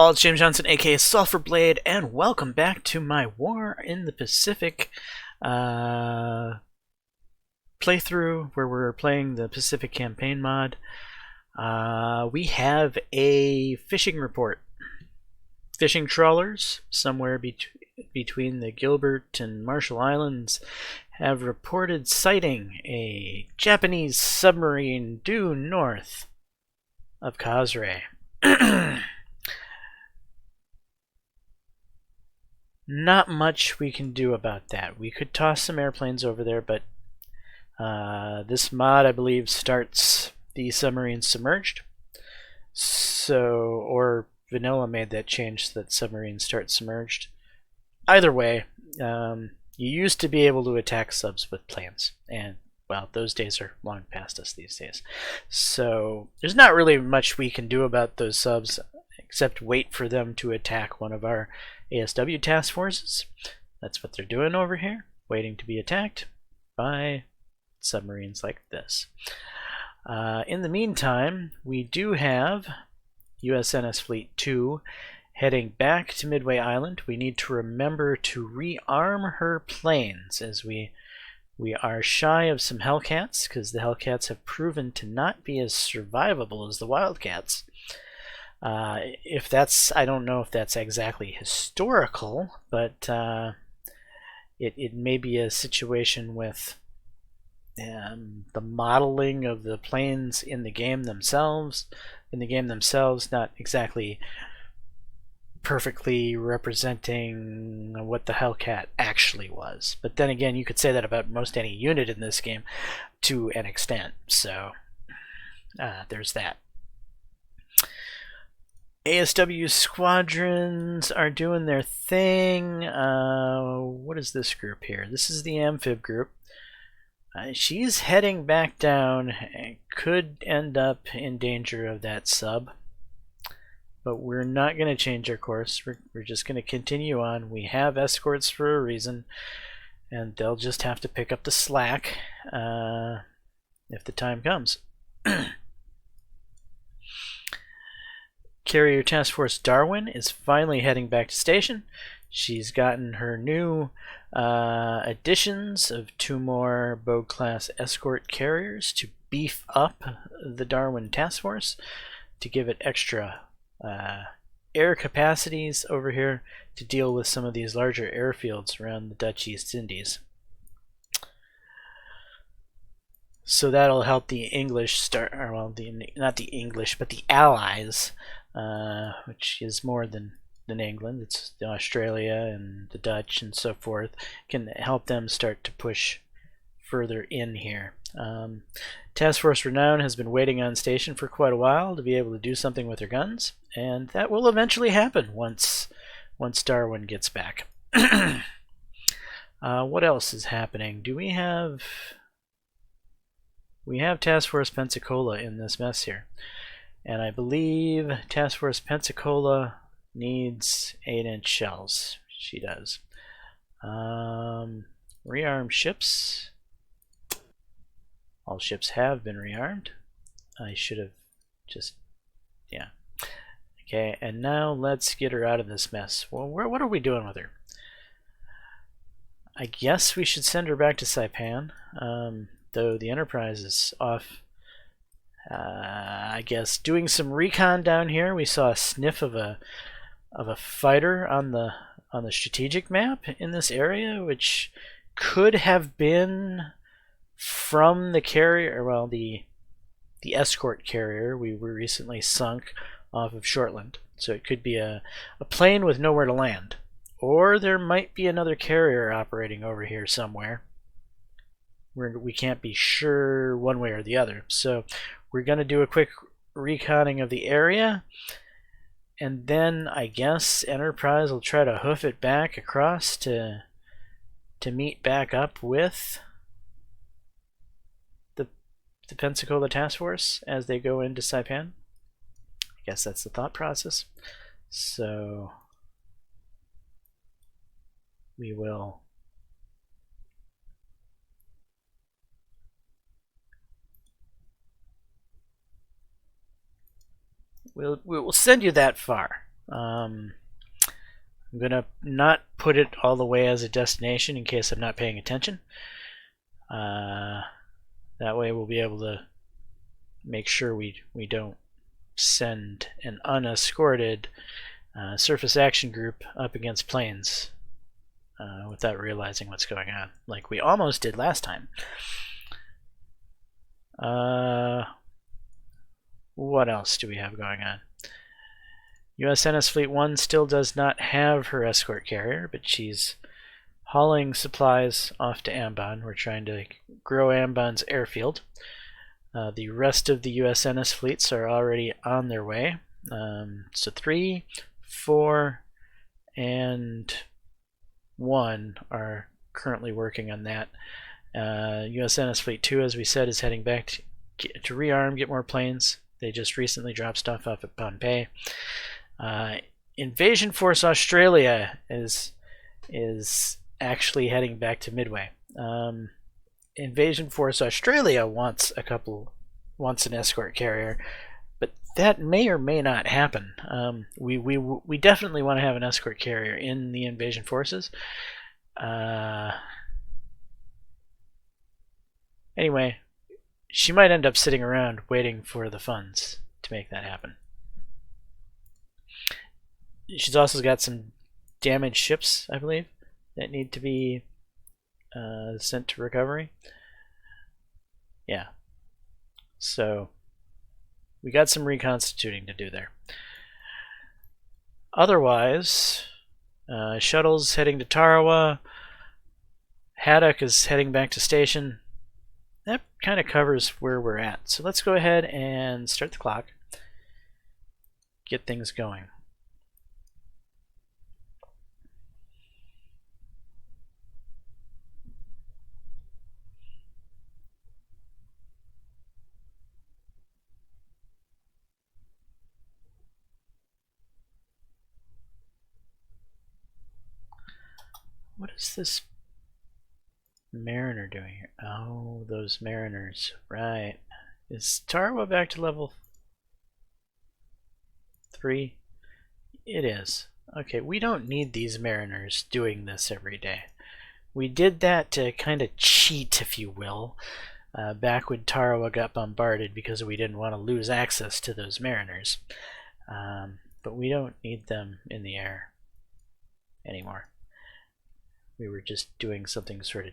all, it's James Johnson, aka Sulphur Blade, and welcome back to my War in the Pacific playthrough where we're playing the Pacific Campaign mod. We have a fishing report. Fishing trawlers somewhere between the Gilbert and Marshall Islands have reported sighting a Japanese submarine due north of Kazre. Not much we can do about that. We could toss some airplanes over there, but this mod, I believe, starts the submarine submerged. Or Vanilla made that change so that submarines start submerged. Either way, you used to be able to attack subs with planes, and well, those days are long past us these days. So there's not really much we can do about those subs except wait for them to attack one of our ASW task forces. That's what they're doing over here, waiting to be attacked by submarines like this. In the meantime, we do have USNS Fleet 2 heading back to Midway Island. We need to remember to rearm her planes, as we are shy of some Hellcats, because the Hellcats have proven to not be as survivable as the Wildcats. If that's, I don't know if that's exactly historical, but it may be a situation with the modeling of the planes in the game themselves, not exactly perfectly representing what the Hellcat actually was. But then again, you could say that about most any unit in this game to an extent, so there's that. ASW squadrons are doing their thing. What is this group here? This is the Amphib group. She's heading back down and could end up in danger of that sub. But we're not going to change our course. We're just going to continue on. We have escorts for a reason, and they'll just have to pick up the slack if the time comes. Carrier Task Force Darwin is finally heading back to station. She's gotten her new additions of 2 more Bogue-class escort carriers to beef up the Darwin Task Force, to give it extra air capacities over here to deal with some of these larger airfields around the Dutch East Indies. So that'll help the English not the English, but the Allies, which is more than England. It's Australia and the Dutch and so forth, can help them start to push further in here. Task Force Renown has been waiting on station for quite a while to be able to do something with their guns, and that will eventually happen once Darwin gets back. What else is happening? Do we have Task Force Pensacola in this mess here, and I believe Task Force Pensacola needs 8-inch shells. She does. Rearm ships. All ships have been rearmed. I should have just, yeah. Okay, and now let's get her out of this mess. Well, what are we doing with her? I guess we should send her back to Saipan, though the Enterprise is off, I guess, doing some recon down here. We saw a sniff of a fighter on the strategic map in this area, which could have been from the carrier, well, the escort carrier we were recently sunk off of Shortland. So it could be a plane with nowhere to land, or there might be another carrier operating over here somewhere. We can't be sure one way or the other. So we're going to do a quick reconning of the area, and then I guess Enterprise will try to hoof it back across to meet back up with the Pensacola Task Force as they go into Saipan. I guess that's the thought process. So we will we'll send you that far. I'm gonna not put it all the way as a destination in case I'm not paying attention. That way we'll be able to make sure we don't send an unescorted surface action group up against planes without realizing what's going on, like we almost did last time. What else do we have going on? USNS Fleet 1 still does not have her escort carrier, but she's hauling supplies off to Ambon. We're trying to grow Ambon's airfield. The rest of the USNS fleets are already on their way. So 3, 4, and 1 are currently working on that. USNS Fleet 2, as we said, is heading back to rearm, get more planes. They just recently dropped stuff off at Pohnpei. Invasion Force Australia is actually heading back to Midway. Invasion Force Australia wants an escort carrier, but that may or may not happen. We definitely want to have an escort carrier in the invasion forces. Anyway, she might end up sitting around waiting for the funds to make that happen. She's also got some damaged ships, I believe, that need to be sent to recovery. Yeah. So we got some reconstituting to do there. Otherwise, shuttles heading to Tarawa. Haddock is heading back to station. That kind of covers where we're at. So let's go ahead and start the clock. Get things going. What is this Mariner doing here? Oh, those Mariners. Right. Is Tarawa back to level 3? It is. Okay, we don't need these Mariners doing this every day. We did that to kind of cheat, if you will, back when Tarawa got bombarded because we didn't want to lose access to those Mariners. But we don't need them in the air anymore. We were just doing something sort of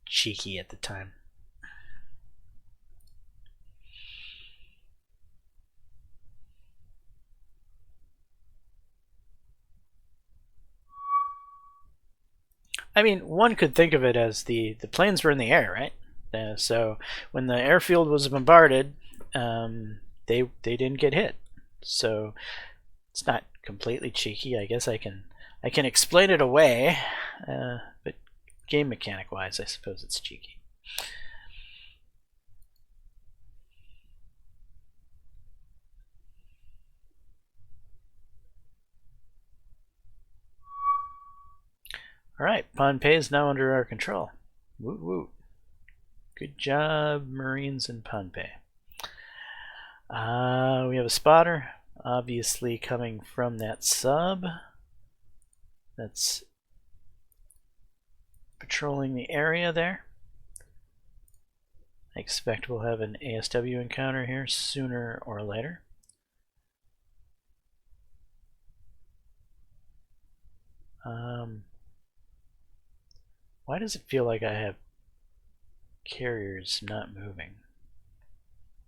cheeky at the time. I mean, one could think of it as the planes were in the air, right? So when the airfield was bombarded, they didn't get hit. So it's not completely cheeky. I guess I can explain it away, but game mechanic wise, I suppose it's cheeky. Alright, Pohnpei is now under our control. Woot woot. Good job, Marines in Pohnpei. We have a spotter, obviously coming from that sub. That's patrolling the area there. I expect we'll have an ASW encounter here sooner or later. Why does it feel like I have carriers not moving?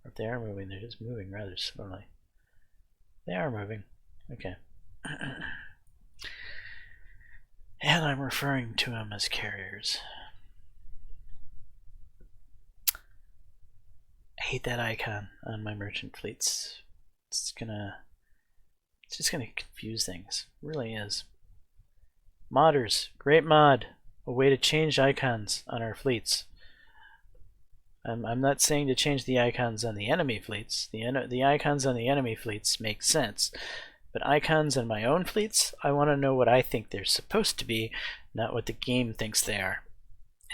Or if they are moving, they're just moving rather slowly. They are moving. Okay. And I'm referring to them as carriers. I hate that icon on my merchant fleets. It's just gonna confuse things. It really is. Modders, great mod. A way to change icons on our fleets. I'm not saying to change the icons on the enemy fleets. The icons on the enemy fleets make sense. But icons on my own fleets, I want to know what I think they're supposed to be, not what the game thinks they are.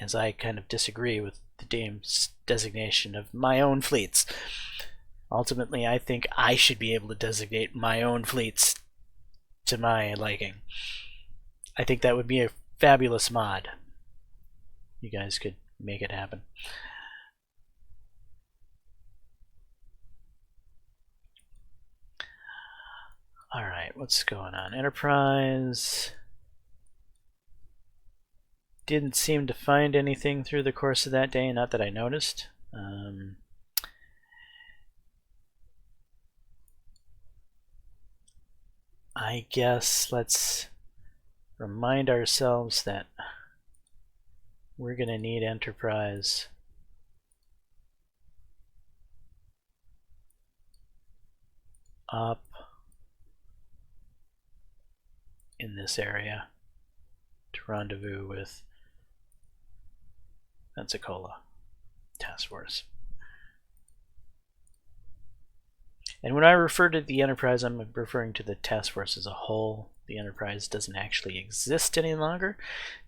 As I kind of disagree with the game's designation of my own fleets. Ultimately, I think I should be able to designate my own fleets to my liking. I think that would be a fabulous mod. You guys could make it happen. Alright, what's going on? Enterprise didn't seem to find anything through the course of that day, not that I noticed. I guess let's remind ourselves that we're going to need Enterprise up in this area to rendezvous with Pensacola Task Force. And when I refer to the Enterprise, I'm referring to the Task Force as a whole. The Enterprise doesn't actually exist any longer.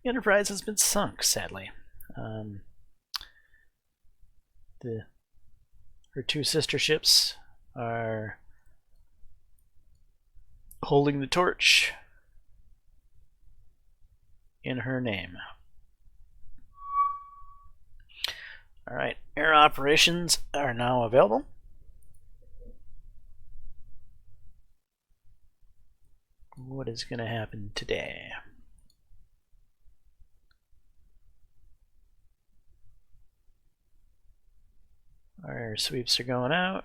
The Enterprise has been sunk, sadly. Her two sister ships are holding the torch in her name. Alright, air operations are now available. What is going to happen today? Our air sweeps are going out.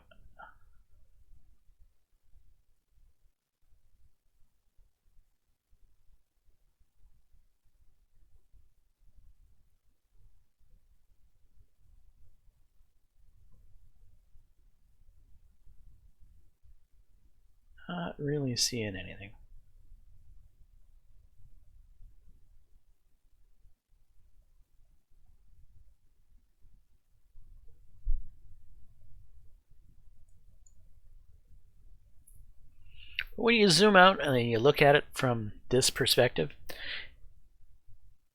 Not really seeing anything. When you zoom out and then you look at it from this perspective,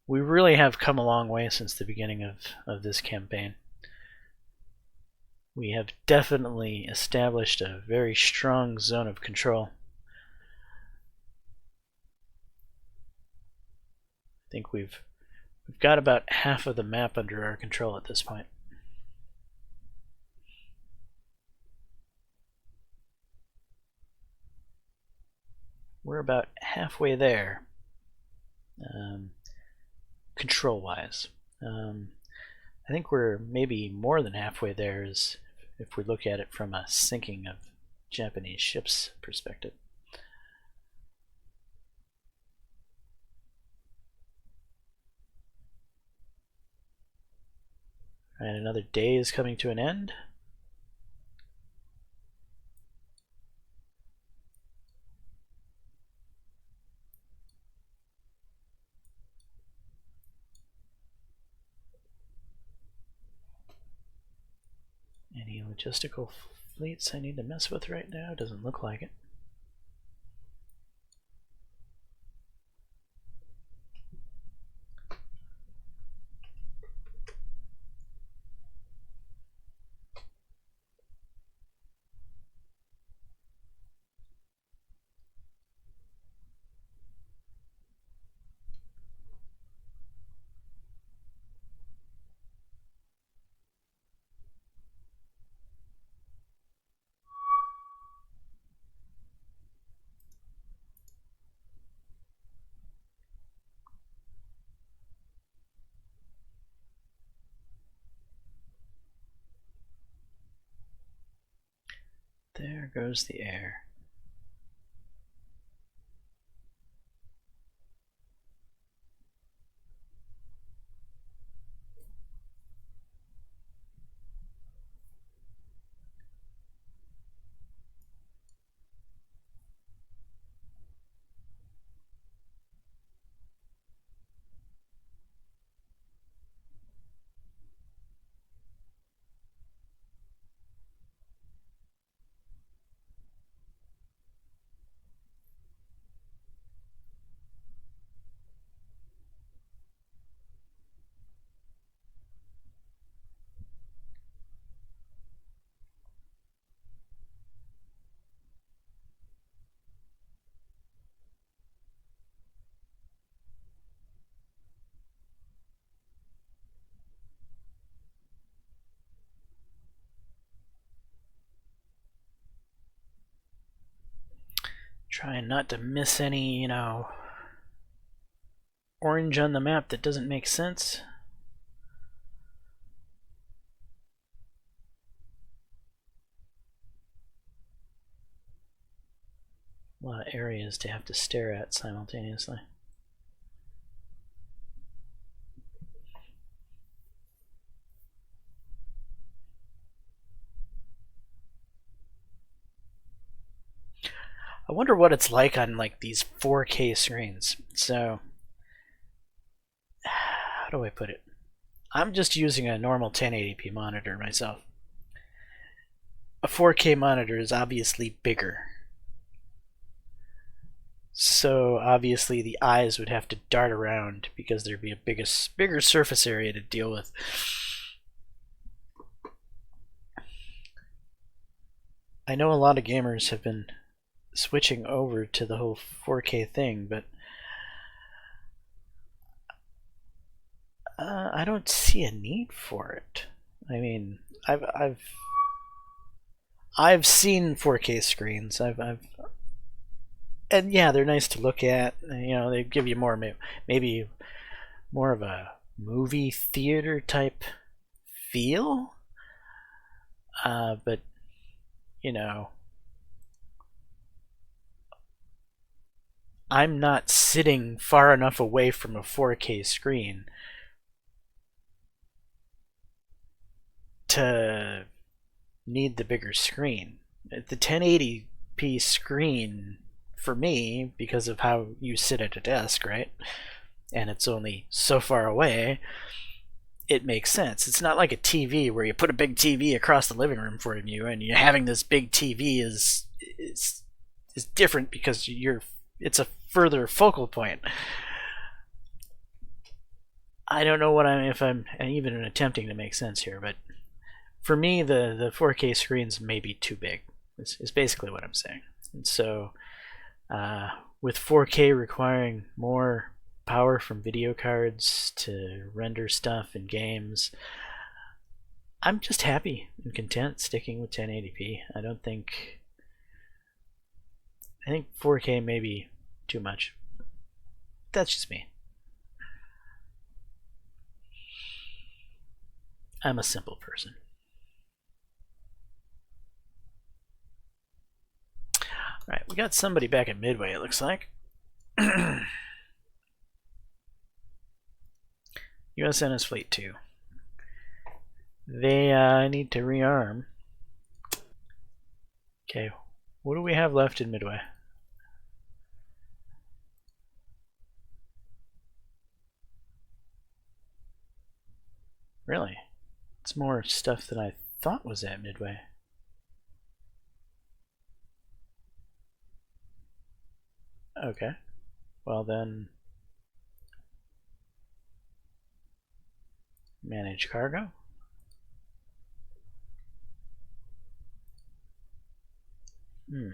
we really have come a long way since the beginning of this campaign. We have definitely established a very strong zone of control. I think we've got about half of the map under our control at this point. We're about halfway there, control-wise. I think we're maybe more than halfway there if we look at it from a sinking of Japanese ships perspective. And another day is coming to an end. Any logistical fleets I need to mess with right now? Doesn't look like it. There goes the air. Trying not to miss any, orange on the map that doesn't make sense. A lot of areas to have to stare at simultaneously. I wonder what it's like on like these 4K screens. So, how do I put it? I'm just using a normal 1080p monitor myself. A 4K monitor is obviously bigger. So obviously the eyes would have to dart around because there'd be a bigger surface area to deal with. I know a lot of gamers have been switching over to the whole 4K thing, but I don't see a need for it. I mean, I've seen 4K screens. And yeah, they're nice to look at. They give you maybe more of a movie theater type feel. But I'm not sitting far enough away from a 4K screen to need the bigger screen. The 1080p screen, for me, because of how you sit at a desk, right? And it's only so far away, it makes sense. It's not like a TV where you put a big TV across the living room for you, and you having this big TV is different because it's a further focal point. I don't know if I'm even attempting to make sense here, but for me, the 4K screens may be too big. Is basically what I'm saying. And so, with 4K requiring more power from video cards to render stuff in games, I'm just happy and content sticking with 1080p. I think 4K may be too much. That's just me. I'm a simple person. Alright, we got somebody back at Midway, it looks like. USNS Fleet 2. They need to rearm. Okay, what do we have left in Midway? Really? It's more stuff than I thought was at Midway. Okay. Well then, manage cargo. I'm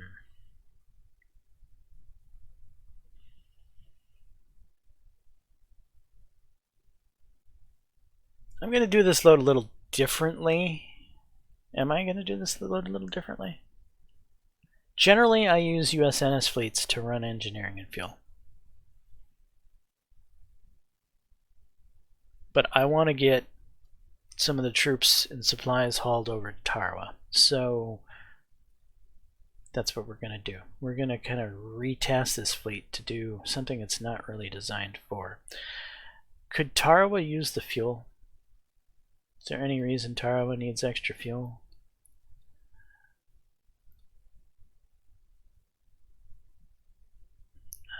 going to do this load a little differently. Am I going to do this load a little differently? Generally, I use USNS fleets to run engineering and fuel. But I want to get some of the troops and supplies hauled over to Tarawa. So that's what we're going to do. We're going to kind of retest this fleet to do something it's not really designed for. Could Tarawa use the fuel? Is there any reason Tarawa needs extra fuel?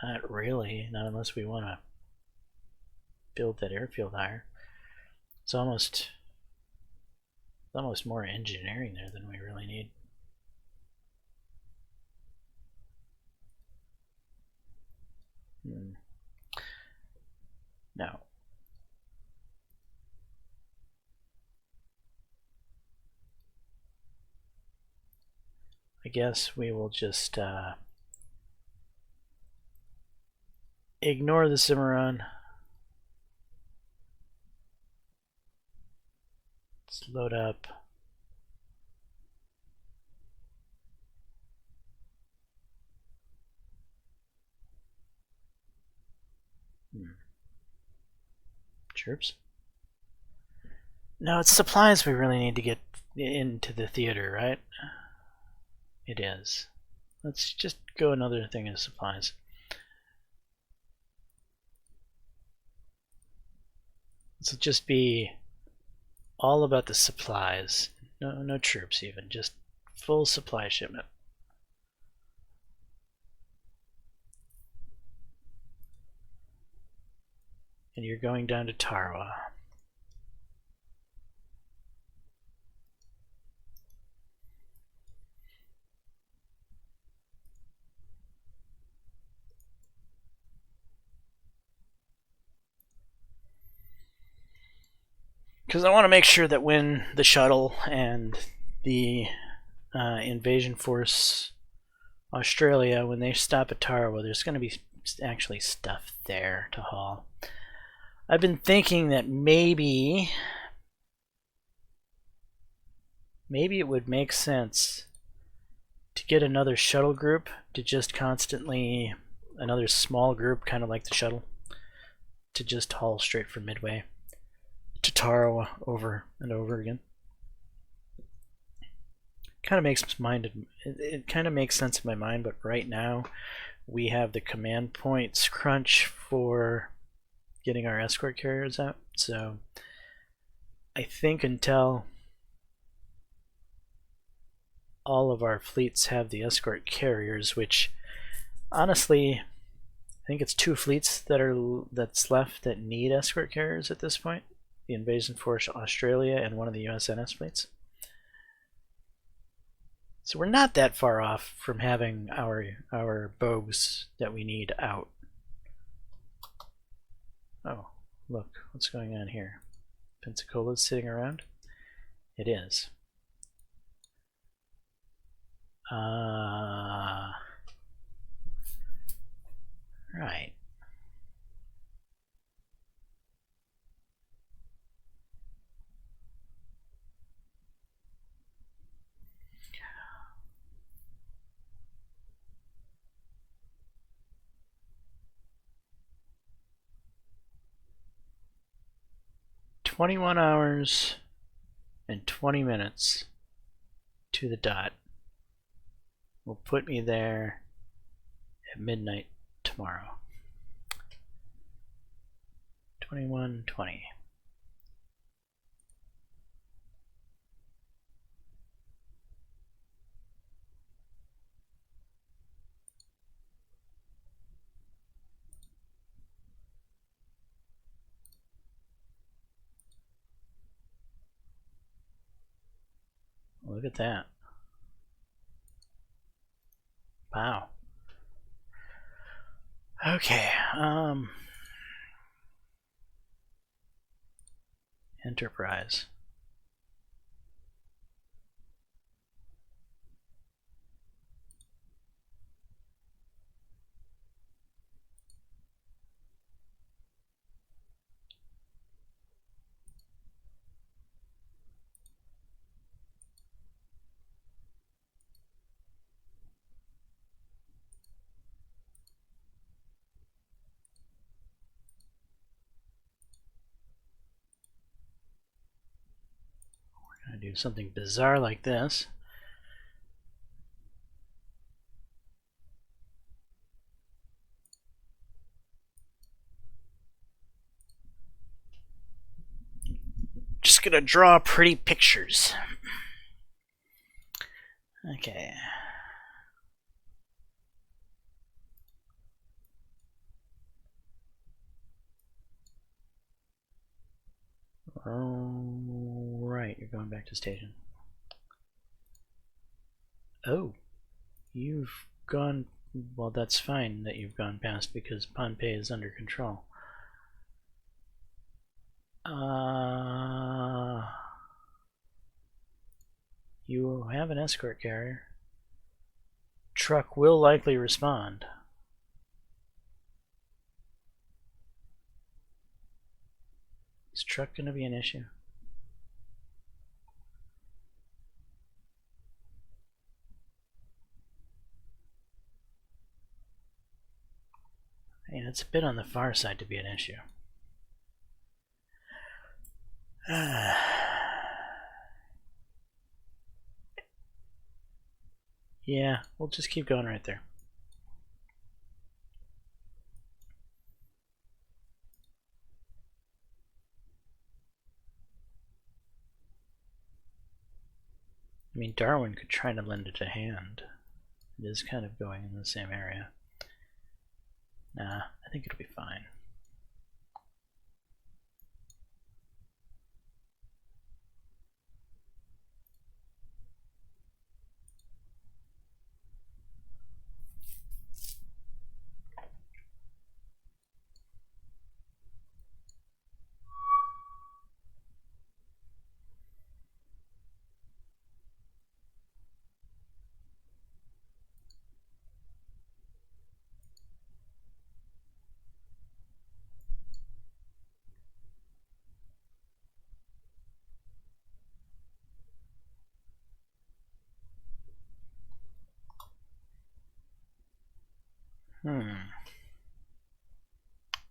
Not really, not unless we want to build that airfield higher. It's almost more engineering there than we really need. No. I guess we will just ignore the Cimarron. Let's load up. troops. No, it's supplies we really need to get into the theater, right? It is. Let's just go another thing of supplies. This will just be all about the supplies. No troops even, just full supply shipment. And you're going down to Tarawa. Because I want to make sure that when the shuttle and the invasion force Australia, when they stop at Tarawa, there's going to be actually stuff there to haul. I've been thinking that maybe it would make sense to get another shuttle group to just constantly, another small group, kind of like the shuttle, to just haul straight from Midway to Tarawa over and over again. Kind of makes it kind of makes sense in my mind, but right now we have the command points crunch for getting our escort carriers out, so I think until all of our fleets have the escort carriers, which honestly I think it's 2 fleets that's left that need escort carriers at this point, the Invasion Force Australia and one of the USNS fleets. So we're not that far off from having our bogues that we need out. Oh, look, what's going on here? Pensacola's sitting around? It is. Right. "21 hours and 20 minutes to the dot will put me there at midnight tomorrow." 21:20. Look at that. Wow. Okay, Enterprise. We're gonna do something bizarre like this. Just gonna draw pretty pictures. Okay. Oh, right, you're going back to station. Oh, you've gone, well, that's fine that you've gone past because Pohnpei is under control. You have an escort carrier. Truck will likely respond. Is truck going to be an issue? And it's a bit on the far side to be an issue. Yeah, we'll just keep going right there. I mean, Darwin could try to lend it a hand. It is kind of going in the same area. Nah, I think it'll be fine.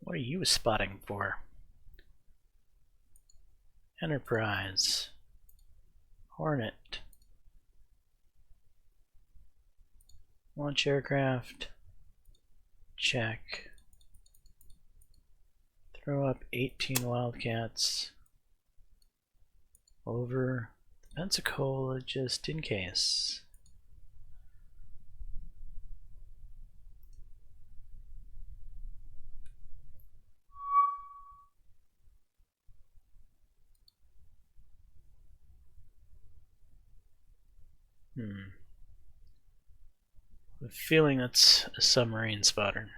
What are you spotting for? Enterprise. Hornet. Launch aircraft. Check. Throw up 18 Wildcats over the Pensacola just in case. I have a feeling that's a submarine spotter.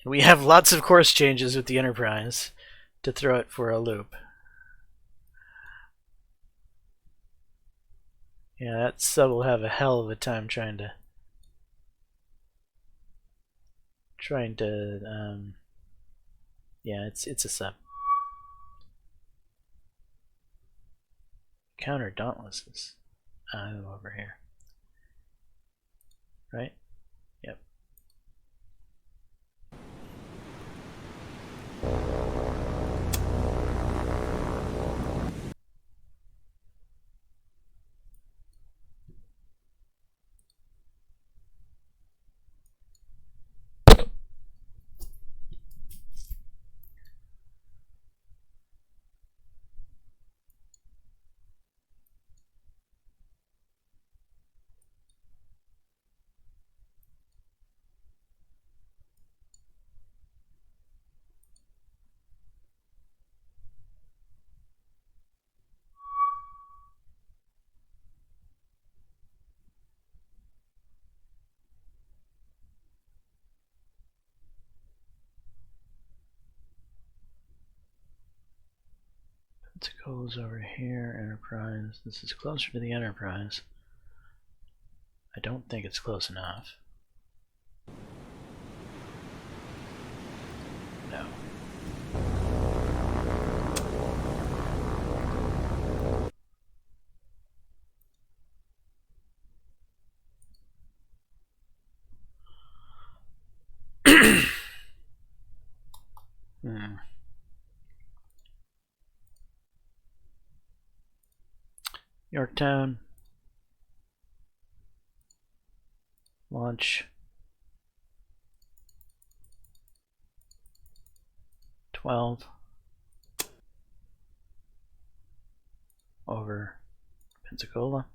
We have lots of course changes with the Enterprise to throw it for a loop. Yeah, that sub will have a hell of a time trying to yeah, it's a sub. Counter Dauntlesses. Over here. Right? Yep. Pensacola's over here, Enterprise. This is closer to the Enterprise. I don't think it's close enough. No. Yorktown. Launch. 12. Over Pensacola.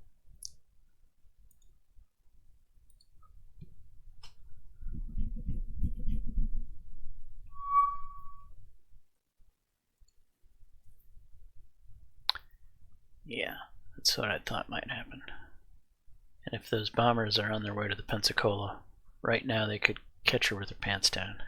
Yeah, that's what I thought might happen. And if those bombers are on their way to the Pensacola, right now they could catch her with her pants down.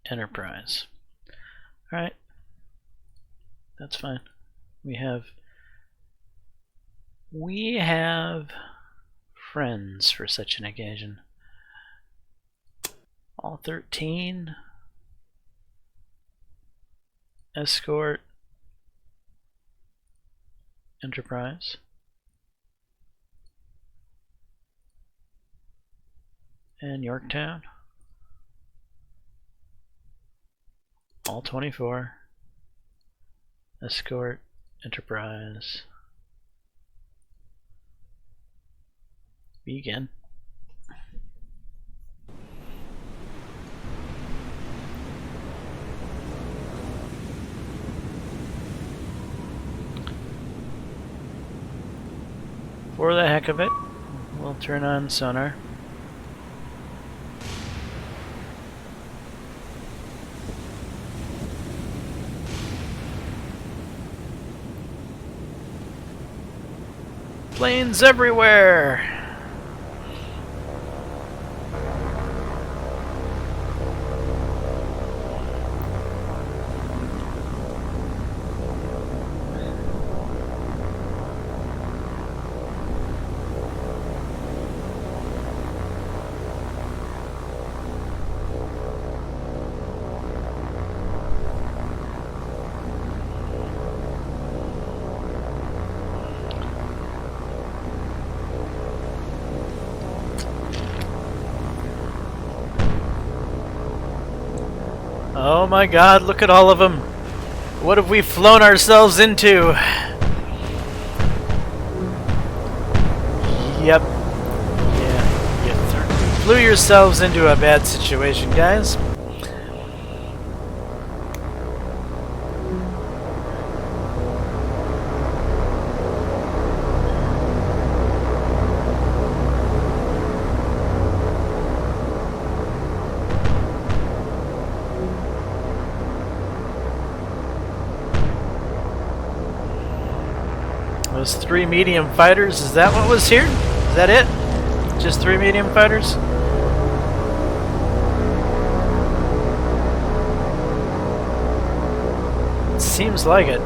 Enterprise. Alright. That's fine. We have friends for such an occasion. All 13. Escort. Enterprise. And Yorktown. All 24. Escort. Enterprise. Begin. For the heck of it, we'll turn on sonar. Planes everywhere! Oh my god, look at all of them! What have we flown ourselves into? Yep. Yeah, you flew yourselves into a bad situation, guys. Those 3 medium fighters, is that what was here? Is that it? Just 3 medium fighters? Seems like it.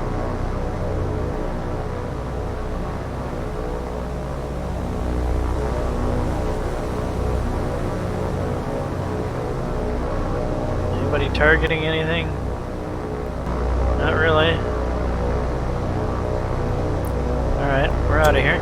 Anybody targeting anything? Not really. Alright, we're out of here.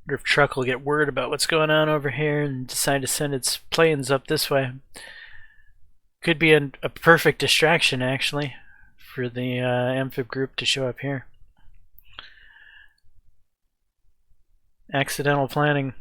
Wonder if Truck will get word about what's going on over here and decide to send its planes up this way. Could be a perfect distraction, actually, for the amphib group to show up here. Accidental planning.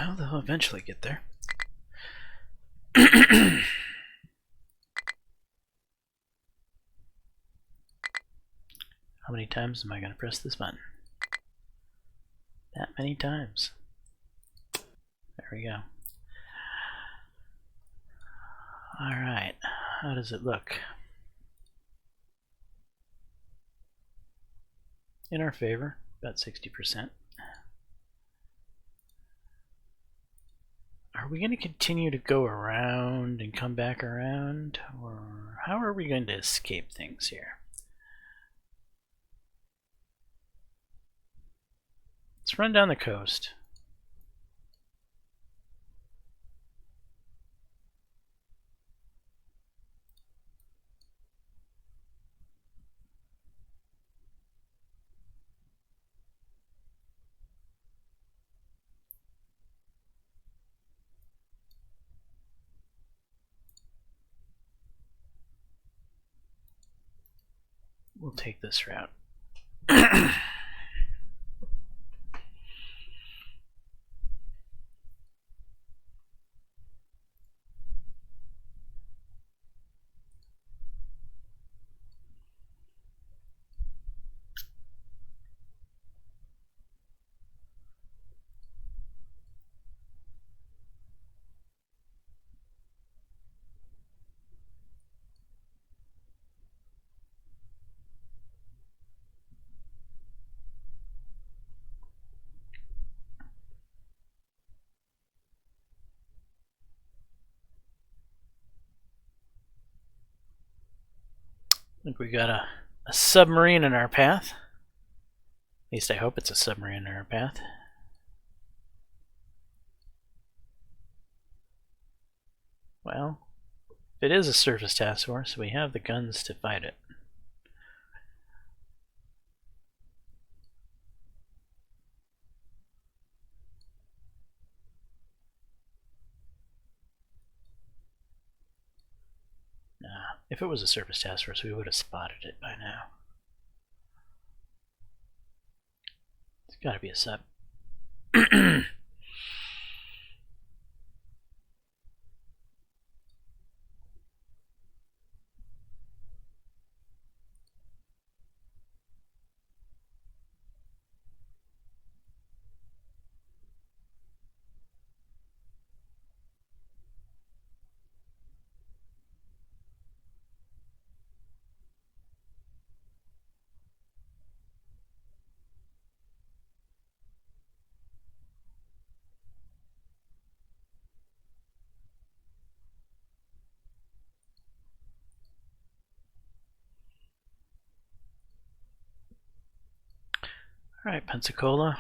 Well, they'll eventually get there. How many times am I going to press this button? That many times. There we go. Alright, how does it look? In our favor, about 60%. Are we going to continue to go around and come back around? Or how are we going to escape things here? Let's run down the coast. We'll take this route. I think we got a submarine in our path. At least I hope it's a submarine in our path. Well, if it is a surface task force, we have the guns to fight it. Nah, if it was a surface task force, we would have spotted it by now. It's gotta be a sub. Alright, Pensacola.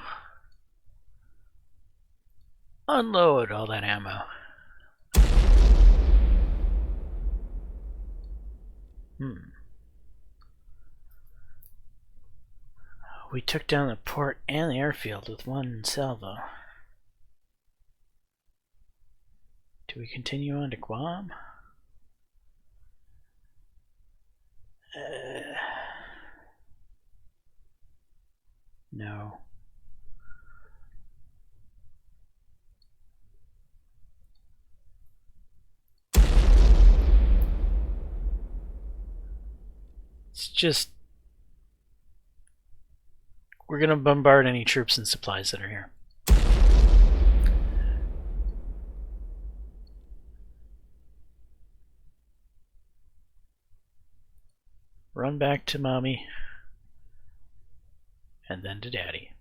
Unload all that ammo. We took down the port and the airfield with one salvo. Do we continue on to Guam? No. It's just... we're gonna bombard any troops and supplies that are here. Run back to mommy. And then to daddy.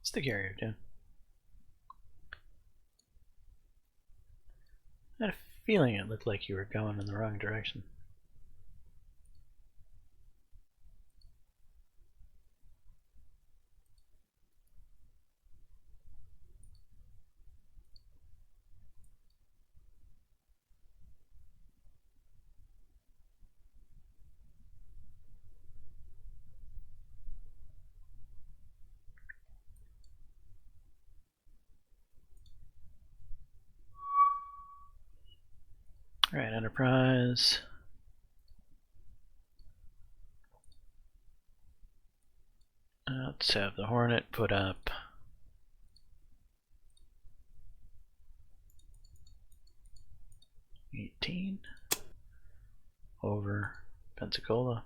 What's the carrier doing? feeling it looked like you were going in the wrong direction. Alright, Enterprise. Let's have the Hornet put up $18 over Pensacola.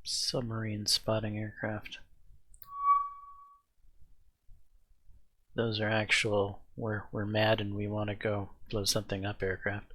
Submarine spotting aircraft. Those are actual, we're mad and we want to go blow something up aircraft.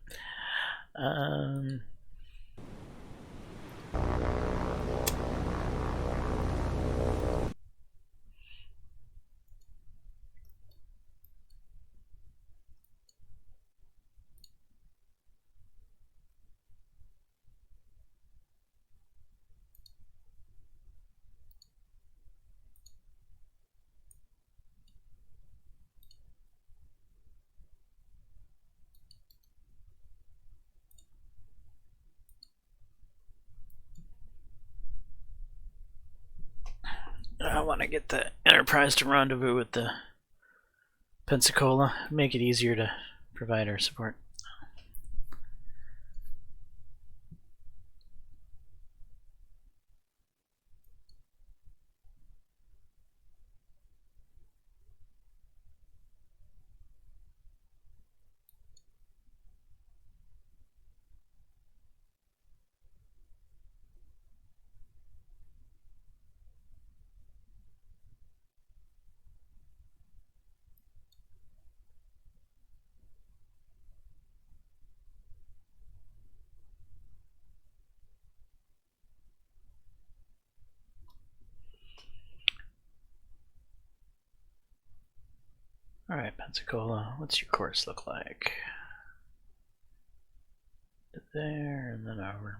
I want to get the Enterprise to rendezvous with the Pensacola, make it easier to provide our support. Alright, Pensacola, what's your course look like? There and then over.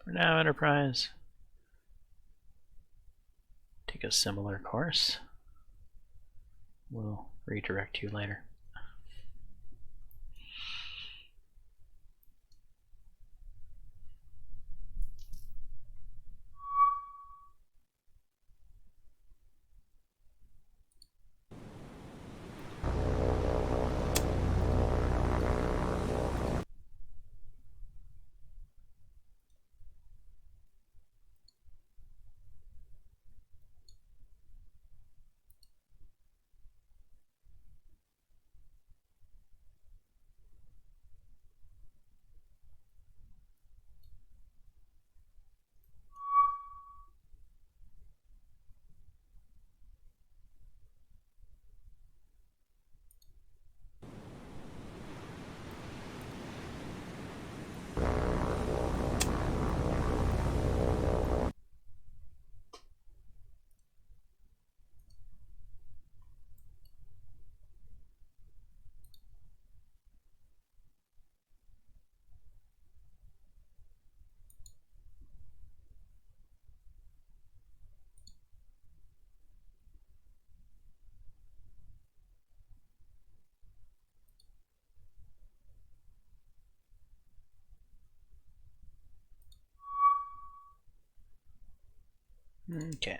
For now, Enterprise, take a similar course. We'll redirect you later. Okay.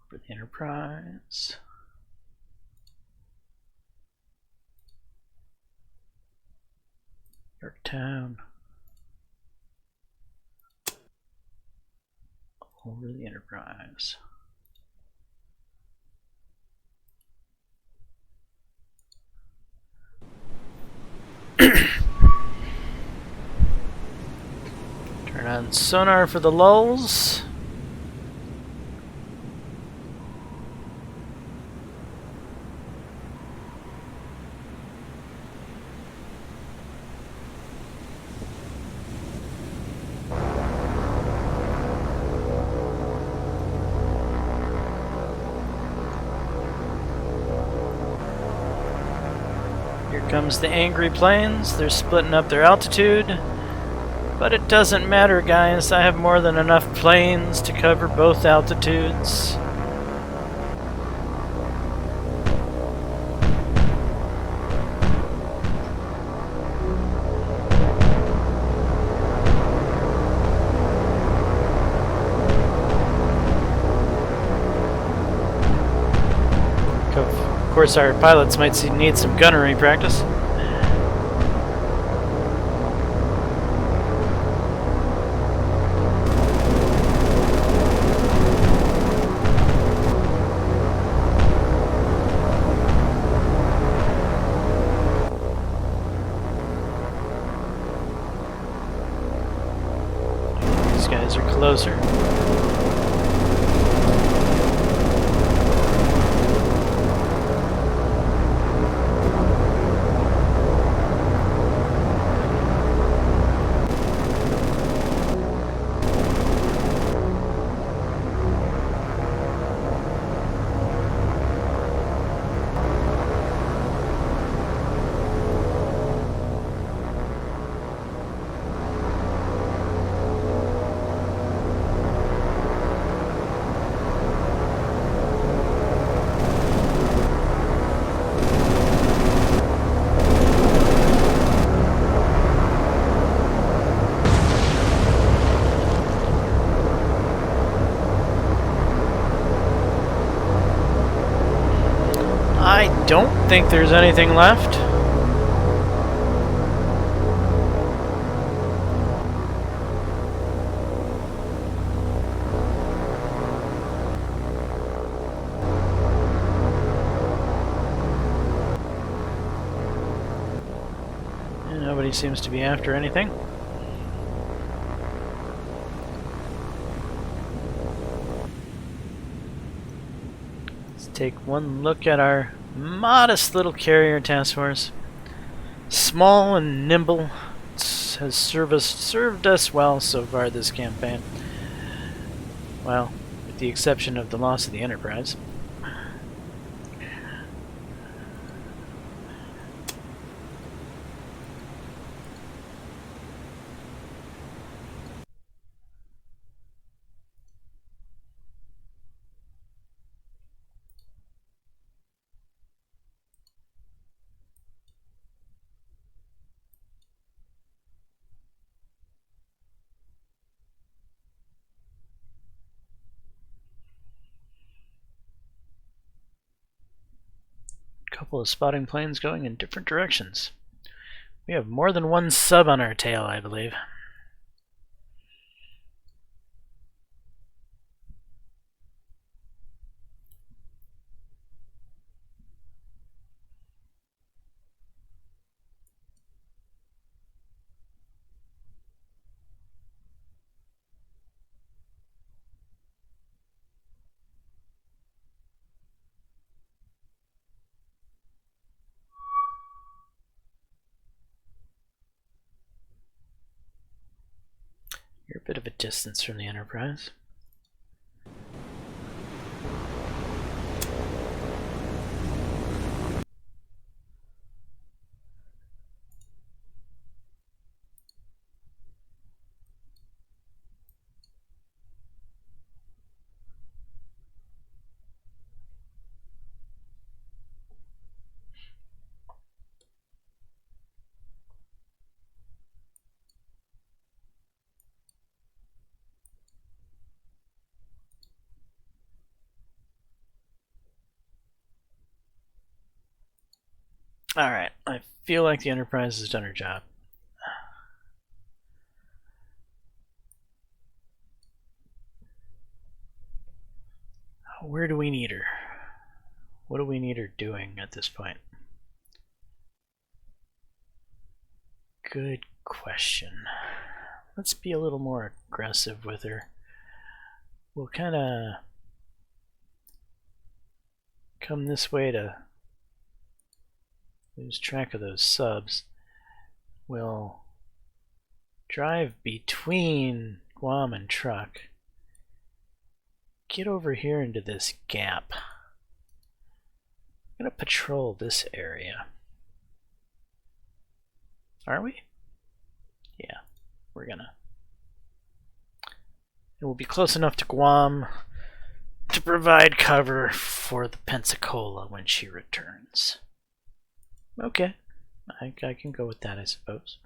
For the Enterprise. Yorktown. Over the Enterprise. Turn on sonar for the lulls. Here comes the angry planes. They're splitting up their altitude. But it doesn't matter, guys. I have more than enough planes to cover both altitudes. Of course, our pilots might need some gunnery practice. These guys are closer. I don't think there's anything left. And nobody seems to be after anything. Let's take one look at our modest little carrier task force. Small and nimble, has served us well so far this campaign. Well, with the exception of the loss of the Enterprise. Couple of spotting planes going in different directions. We have more than one sub on our tail, I believe. You're a bit of a distance from the Enterprise. Alright, I feel like the Enterprise has done her job. Where do we need her? What do we need her doing at this point? Good question. Let's be a little more aggressive with her. We'll kind of come this way to lose track of those subs. We'll drive between Guam and Truck. Get over here into this gap. I'm going to patrol this area. Are we? Yeah, we're gonna. It will be close enough to Guam to provide cover for the Pensacola when she returns. Okay, I can go with that, I suppose.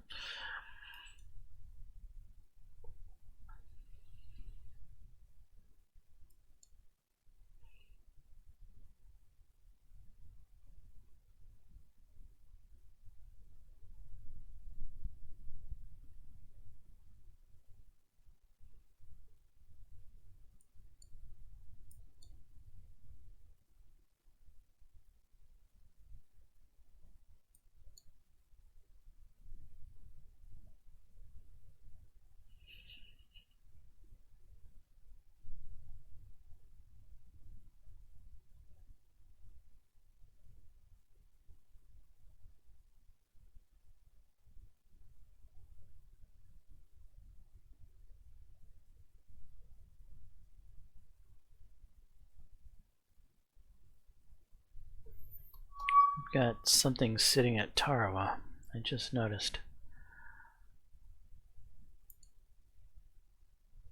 Got something sitting at Tarawa. I just noticed.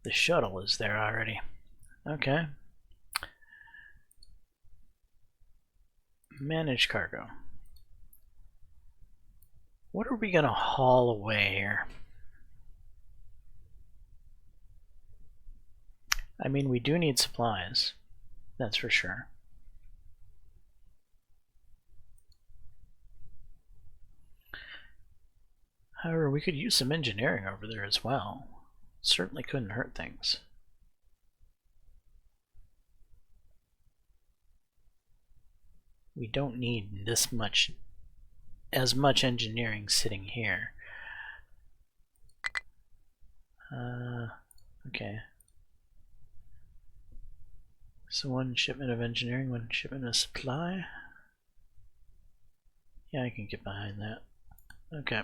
The shuttle is there already. Okay. Manage cargo. What are we gonna haul away here? I mean, we do need supplies. That's for sure. However, we could use some engineering over there as well. Certainly couldn't hurt things. We don't need this much, as much engineering sitting here. Okay. So one shipment of engineering, one shipment of supply. Yeah, I can get behind that. Okay.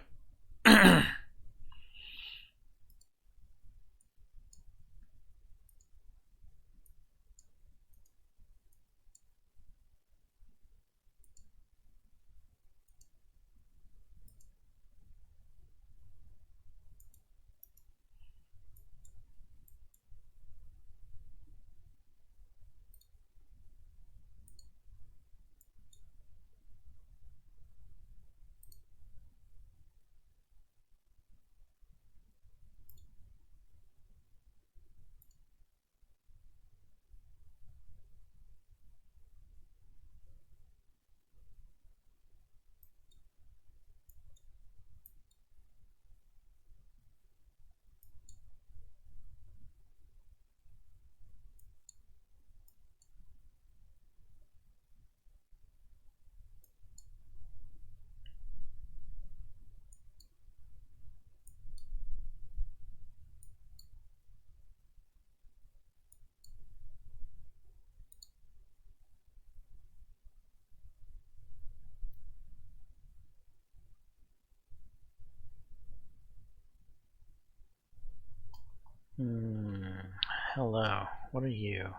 Hello, what are you?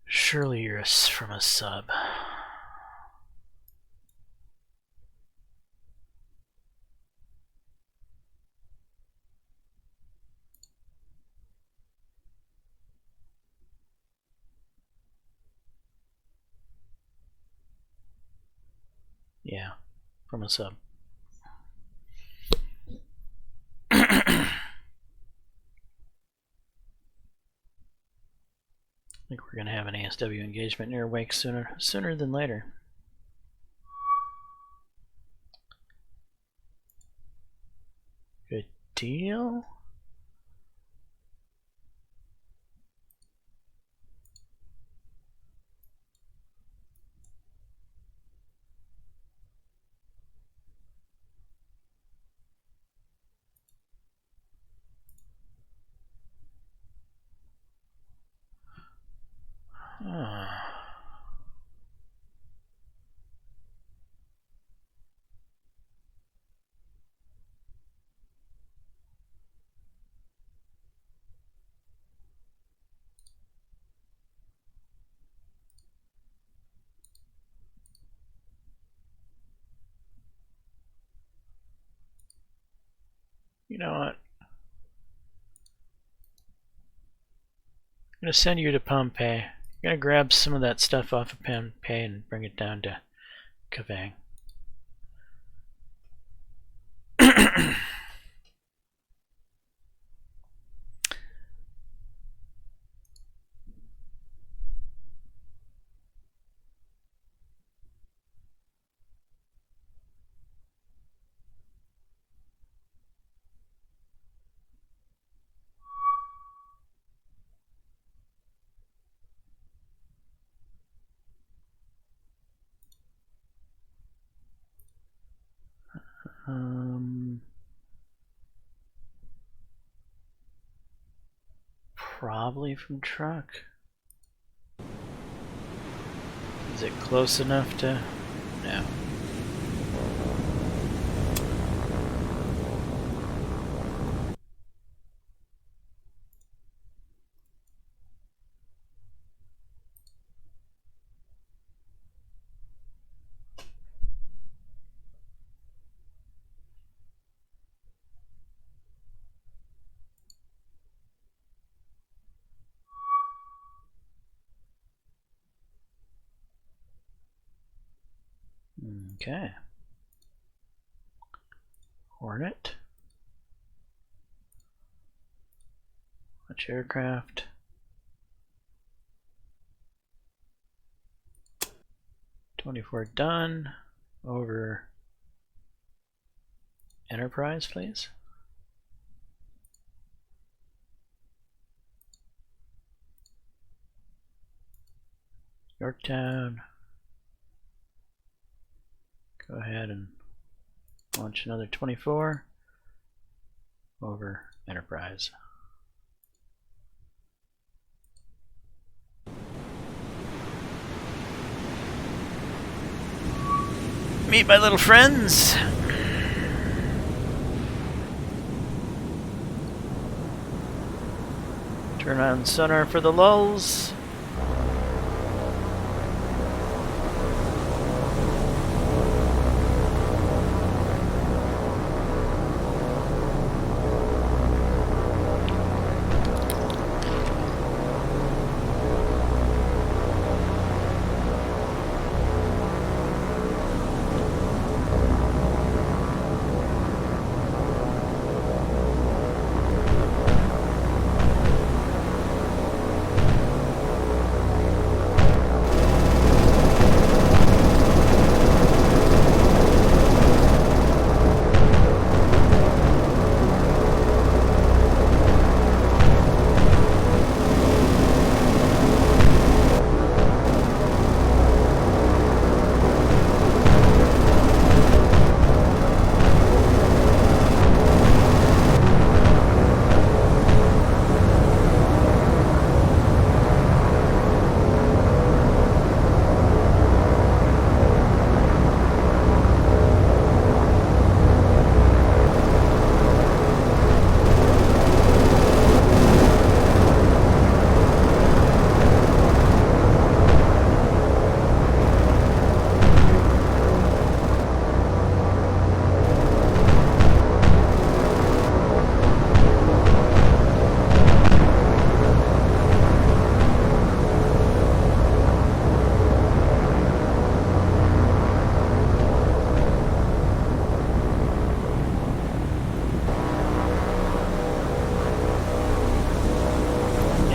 Surely you're from a sub. Yeah, from a sub. I think we're going to have an ASW engagement near Wake sooner than later. deal. You know what? I'm going to send you to Pompeii. I'm going to grab some of that stuff off of Pompeii and bring it down to Kavang. Probably from truck. Is it close enough to... No. Okay. Hornet. Watch aircraft. $24 done. Over Enterprise, please. Yorktown. Go ahead and launch another 24 over Enterprise. Meet my little friends. Turn on sonar for the lulls.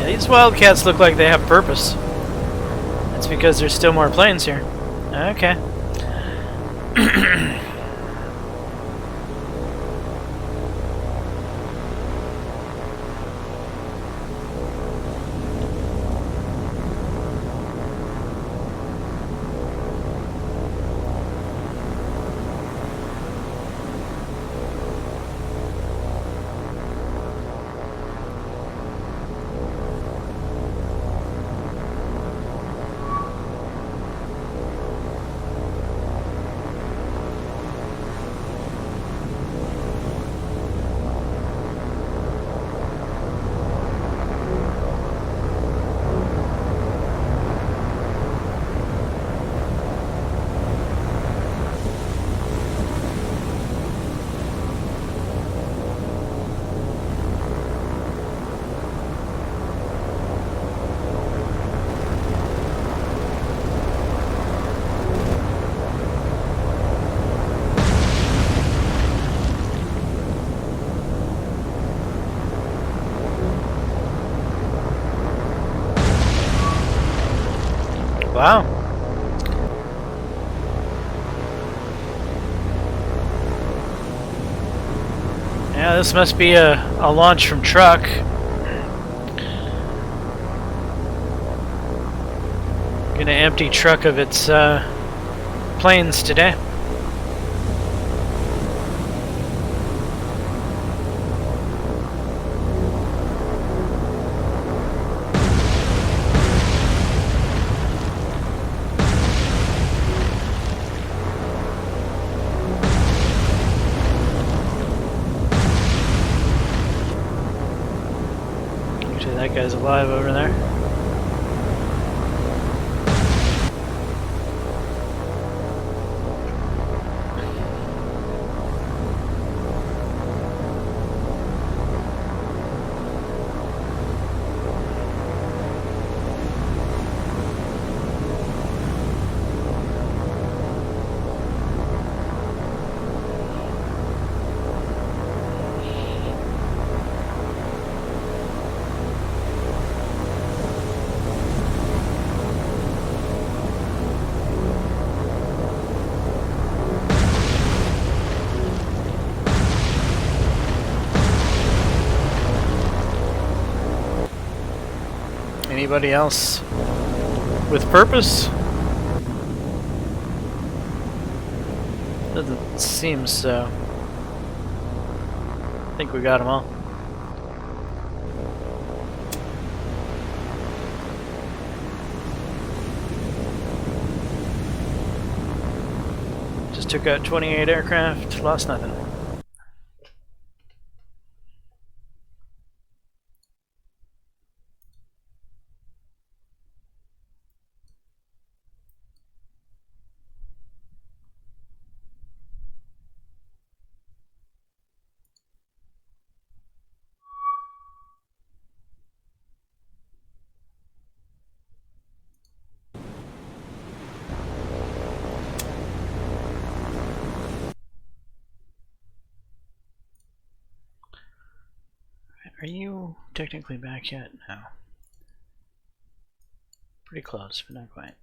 These Wildcats look like they have purpose. That's because there's still more planes here. Okay. Wow. Yeah, this must be a launch from truck. Gonna empty truck of its planes today. Actually, that guy's alive over there. Anybody else with purpose? Doesn't seem so. I think we got them all. Just took out 28 aircraft, lost nothing. Are you technically back yet? No. Pretty close, but not quite.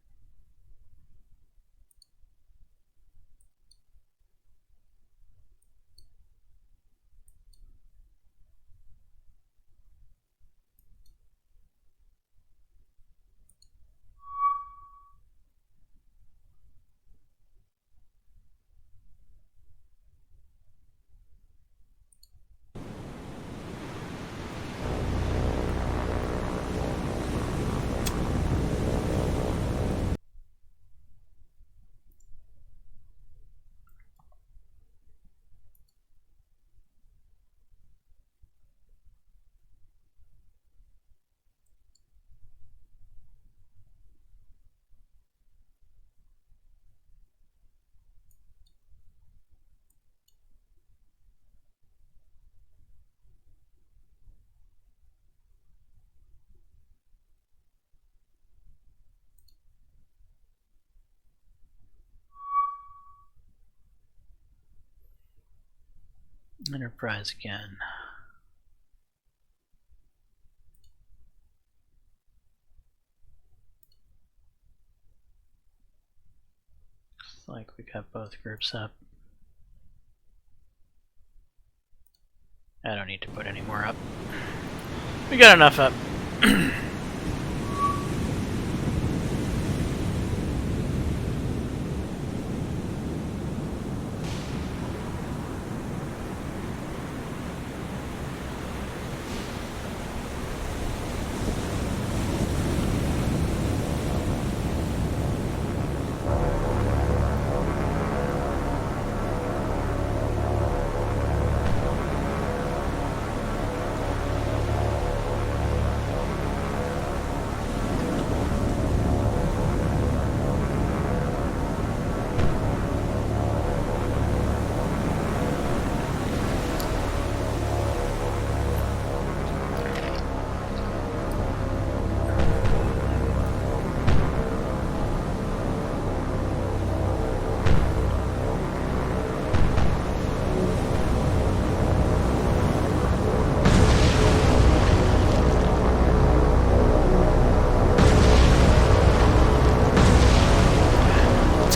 Enterprise again. Looks like we got both groups up. I don't need to put any more up. We got enough up.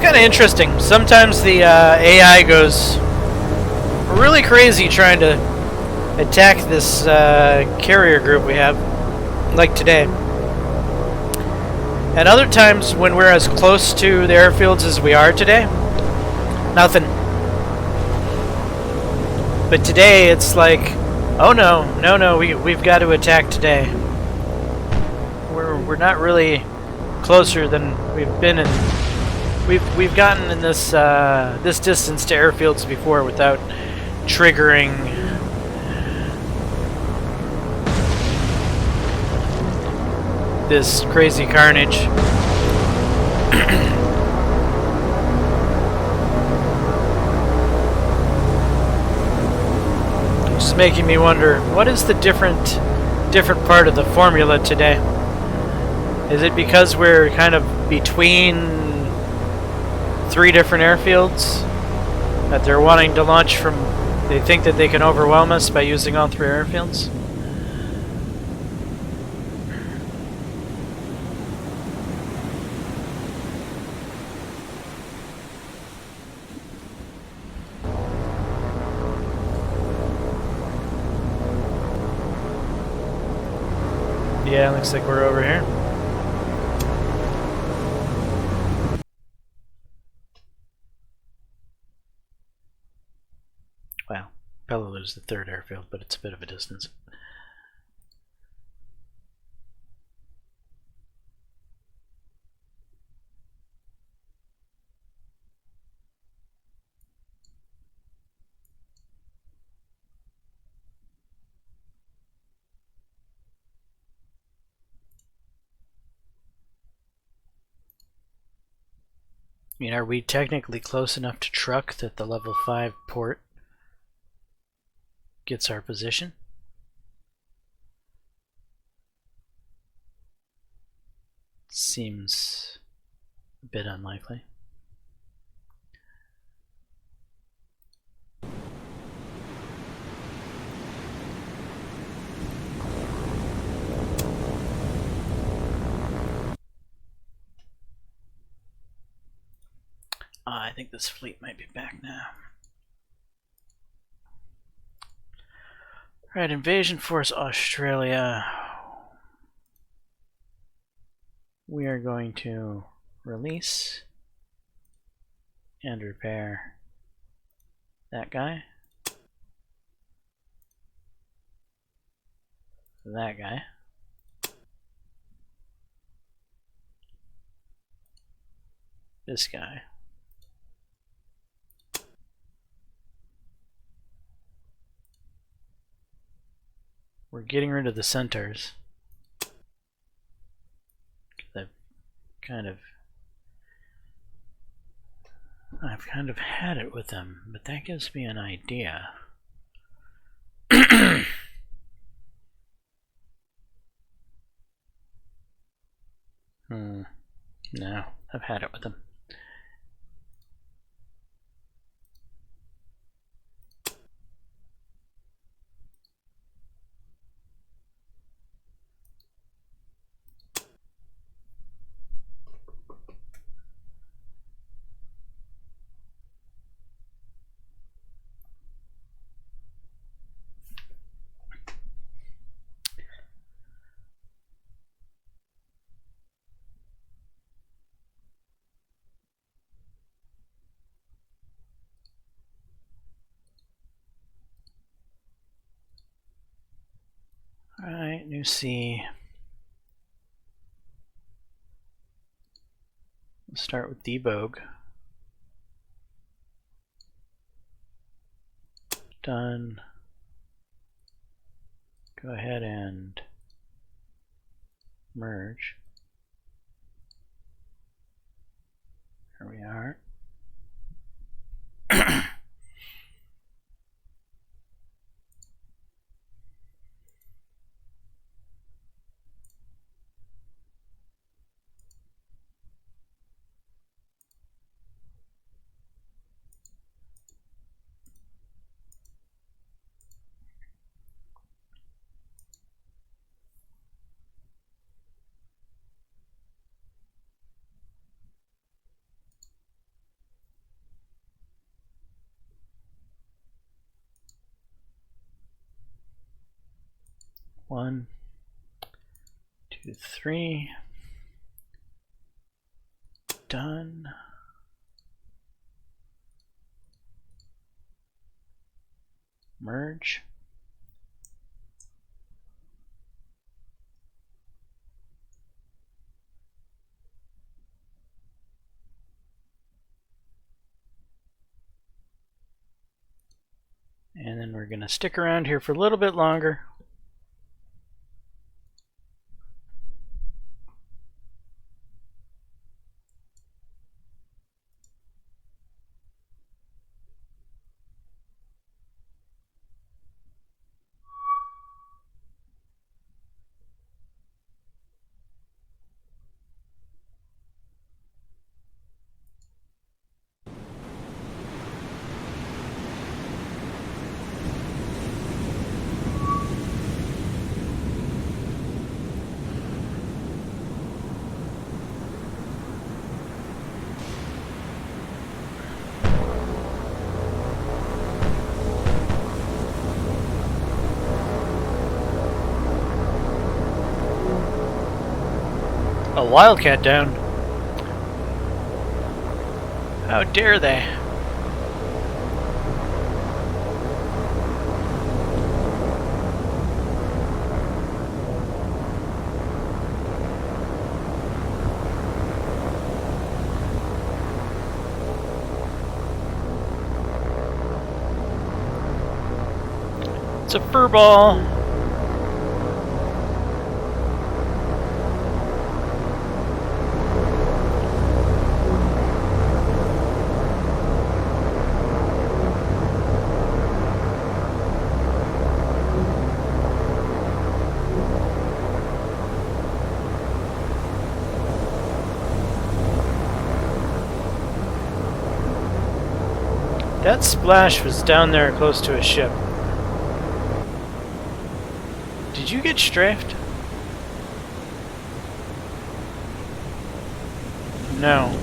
It's kind of interesting. Sometimes the AI goes really crazy trying to attack this carrier group we have, like today. And other times when we're as close to the airfields as we are today, nothing. But today it's like, oh no, we've got to attack today. We're not really closer than we've been in. We've gotten in this this distance to airfields before without triggering this crazy carnage. Just making me wonder, what is the different part of the formula today? Is it because we're kind of between 3 different airfields that they're wanting to launch from? They think that they can overwhelm us by using all 3 airfields? Yeah, looks like we're over here. Wow, Peleliu's the 3rd airfield, but it's a bit of a distance. I mean, are we technically close enough to truck that the level 5 port gets our position? Seems a bit unlikely. I think this fleet might be back now. Alright, Invasion Force Australia. We are going to release and repair that guy. That guy. This guy. We're getting rid of the Centaurs. I've kind of had it with them, but that gives me an idea. No, I've had it with them. Alright, new C. Let's start with debug. Done. Go ahead and merge. Here we are. 1, 2, 3. Done. Merge. And then we're going to stick around here for a little bit longer. A wildcat down. How dare they? It's a fur ball. That splash was down there close to a ship. Did you get strafed? No.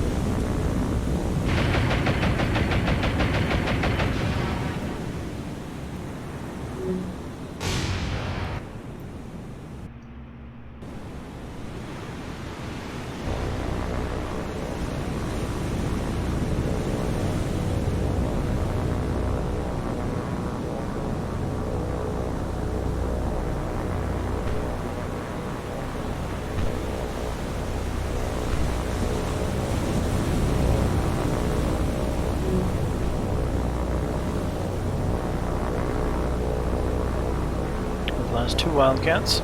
Last two wildcats.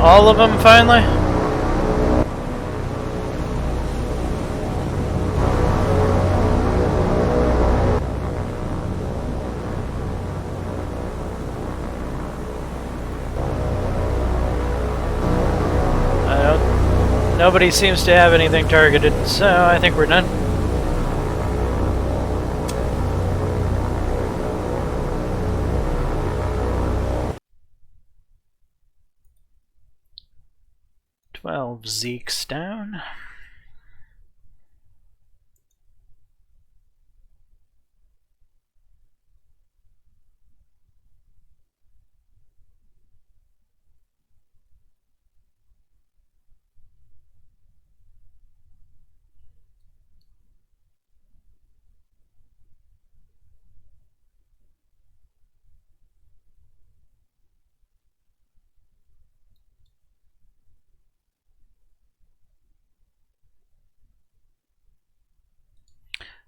all of them finally? Nobody seems to have anything targeted, so I think we're done. Zeke's down.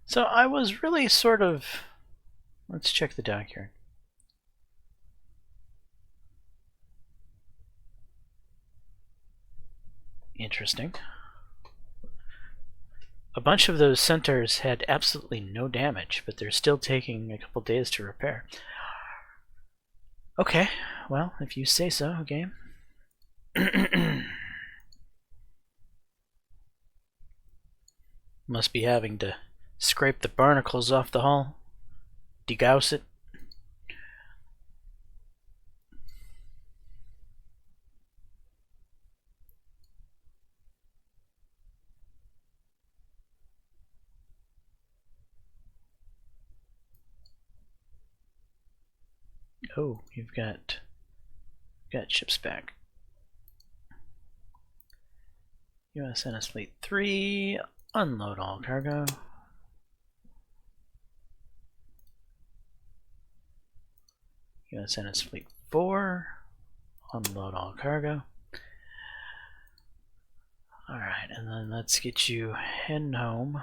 So I was really sort of... Let's check the dockyard. Interesting. A bunch of those centaurs had absolutely no damage, but they're still taking a couple days to repair. Okay, well, if you say so, game. Must be having to scrape the barnacles off the hull, degauss it. Oh, you've got ships back. USNS Fleet 3, unload all cargo. USNS Fleet 4, unload all cargo. Alright, and then let's get you heading home.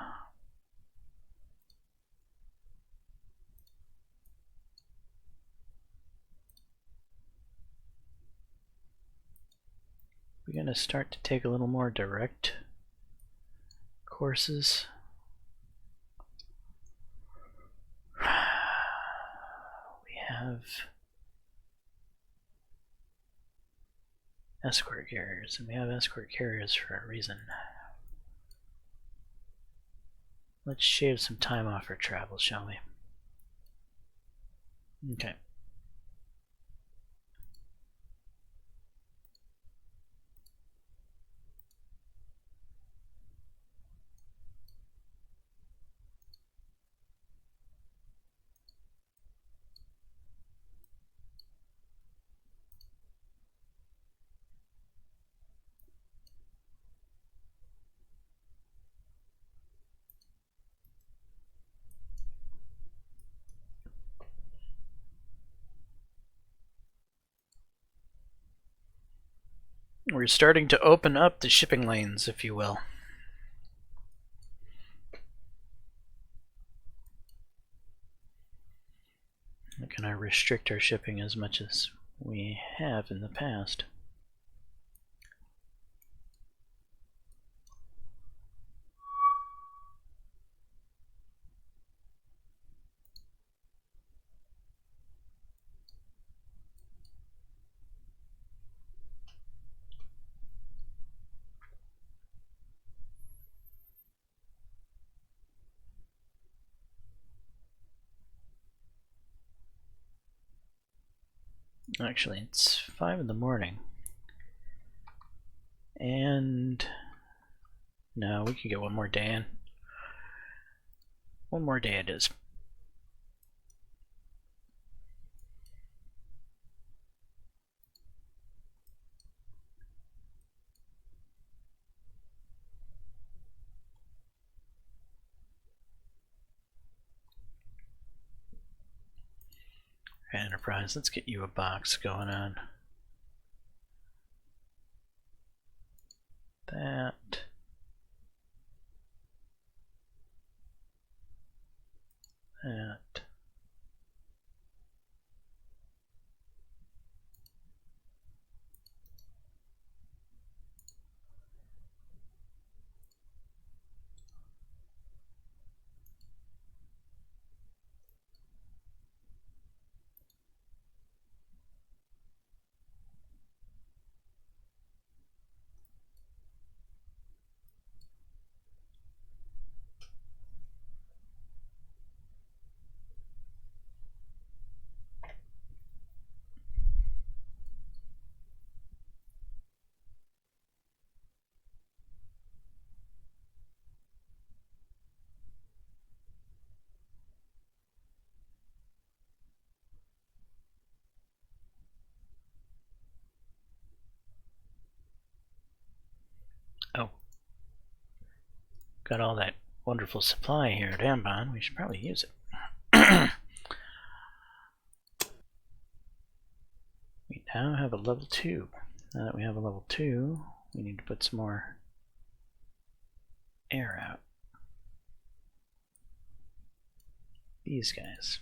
We're going to start to take a little more direct courses. We have escort carriers, and we have escort carriers for a reason. Let's shave some time off our travel, shall we? Okay. We're starting to open up the shipping lanes, if you will. We're going to restrict our shipping as much as we have in the past. Actually, it's 5 in the morning. And no, we can get one more day in. One more day it is. Enterprise, let's get you a box going on. That. That. got all that wonderful supply here at Ambon. We should probably use it. We now have a level 2. Now that we have a level 2, we need to put some more air out. These guys.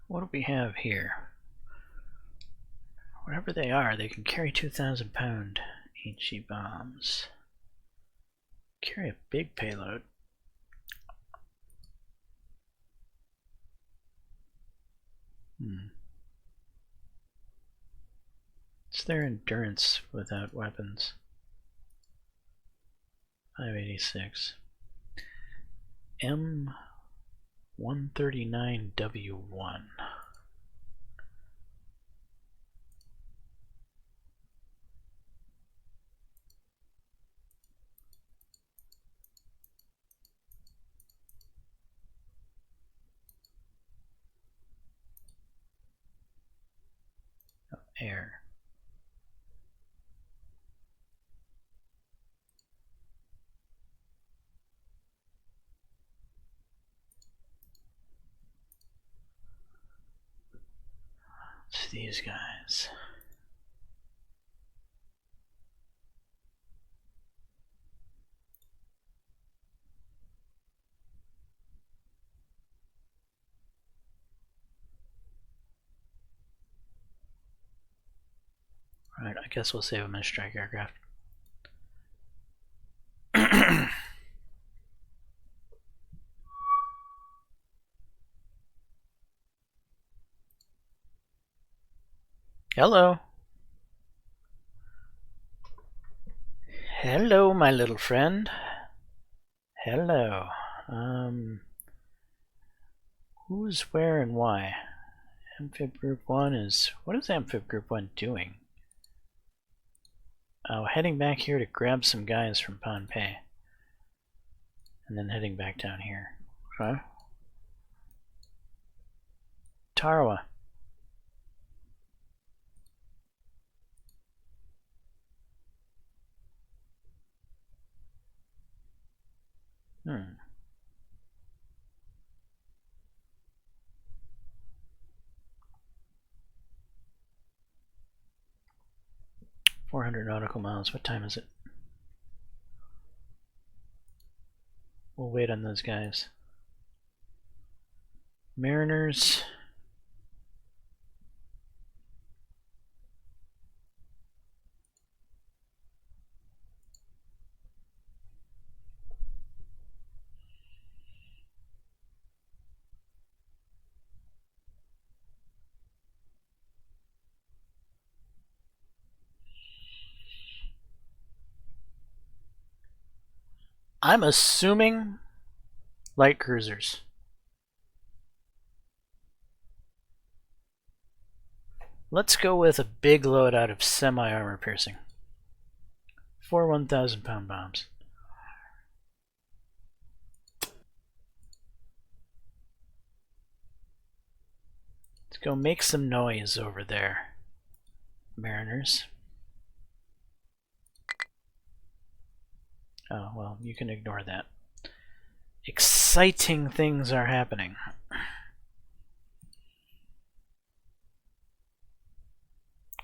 What do we have here? Whatever they are, they can carry 2,000-pound HE bombs. Carry a big payload. It's their endurance without weapons. 586. M139W1. Oh, air. It's these guys. Alright, I guess we'll save them as strike aircraft. Hello. Hello, my little friend. Hello. Who's where and why? Amphib Group 1 is... What is Amphib Group 1 doing? Oh, heading back here to grab some guys from Pohnpei. And then heading back down here. Huh? Tarawa. Hmm. 400 nautical miles. What time is it? We'll wait on those guys. Mariners. I'm assuming light cruisers. Let's go with a big load out of semi-armor piercing. 4 1,000-pound bombs. Let's go make some noise over there, Mariners. Oh, well, you can ignore that. Exciting things are happening.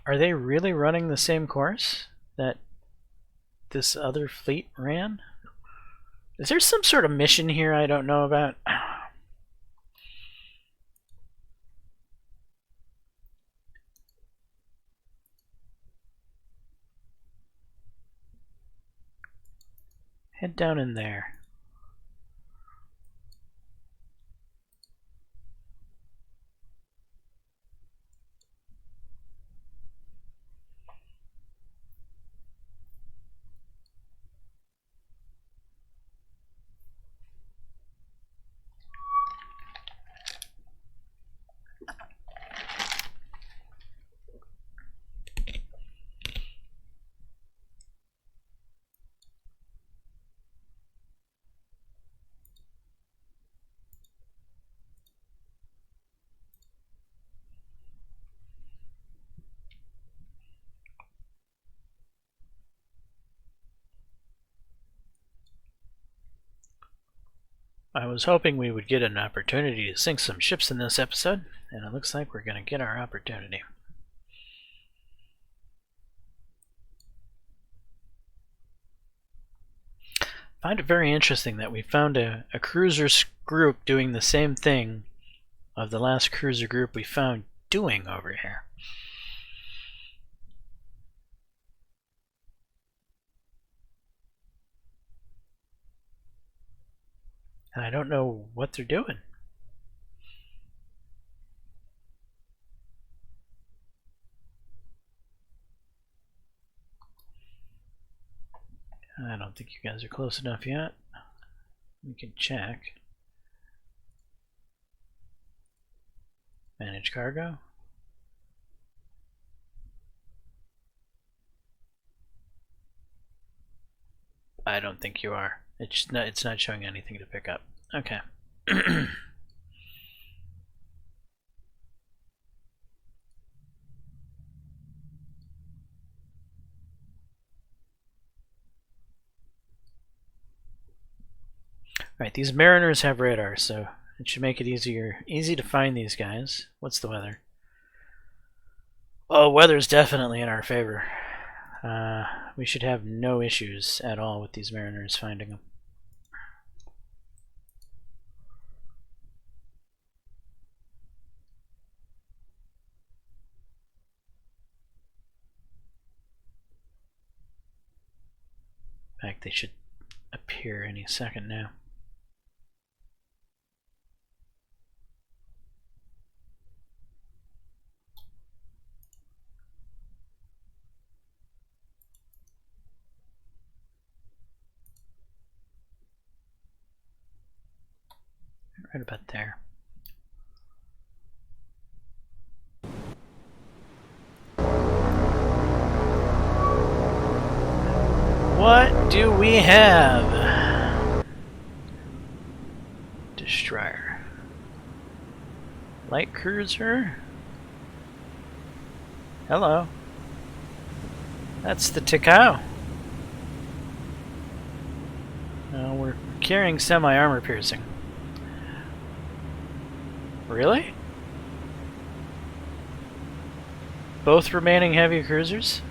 Are they really running the same course that this other fleet ran? Is there some sort of mission here I don't know about? Head down in there. I was hoping we would get an opportunity to sink some ships in this episode, and it looks like we're going to get our opportunity. I find it very interesting that we found a cruiser group doing the same thing of the last cruiser group we found doing over here. And I don't know what they're doing. I don't think you guys are close enough yet. We can check. Manage cargo. I don't think you are. It's not showing anything to pick up. Okay. Alright, these Mariners have radar, so it should make it easy to find these guys. What's the weather? Oh, weather's definitely in our favor. We should have no issues at all with these Mariners finding them. In fact, they should appear any second now. Right about there. What do we have? Destroyer. Light cruiser. Hello. That's the Tikau. We're carrying semi-armor piercing. Really? Both remaining heavy cruisers?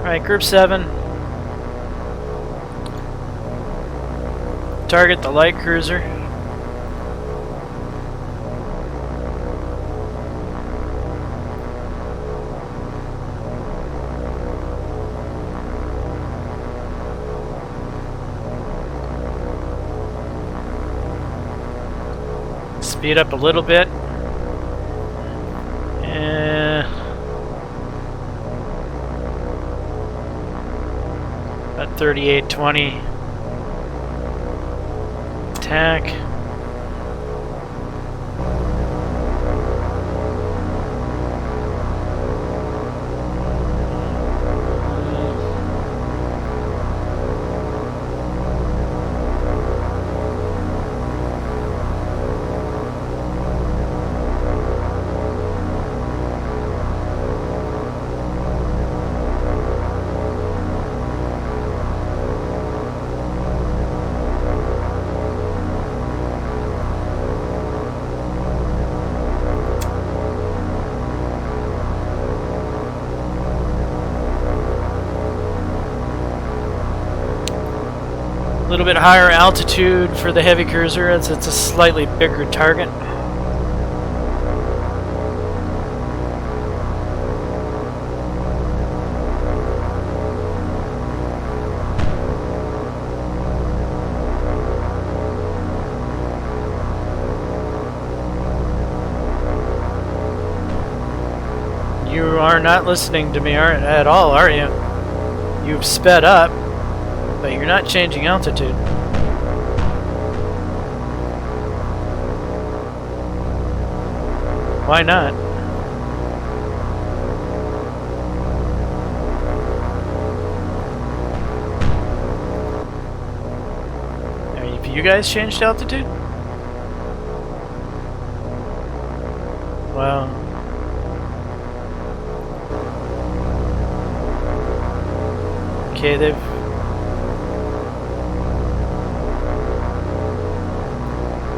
Alright, Group 7. Target the light cruiser. speed up a little bit. About 3820 attack. A little bit higher altitude for the heavy cruiser as it's a slightly bigger target. You are not listening to me at all, are you? You've sped up, but you're not changing altitude. Why not? Have you guys changed altitude? Well, okay, they've.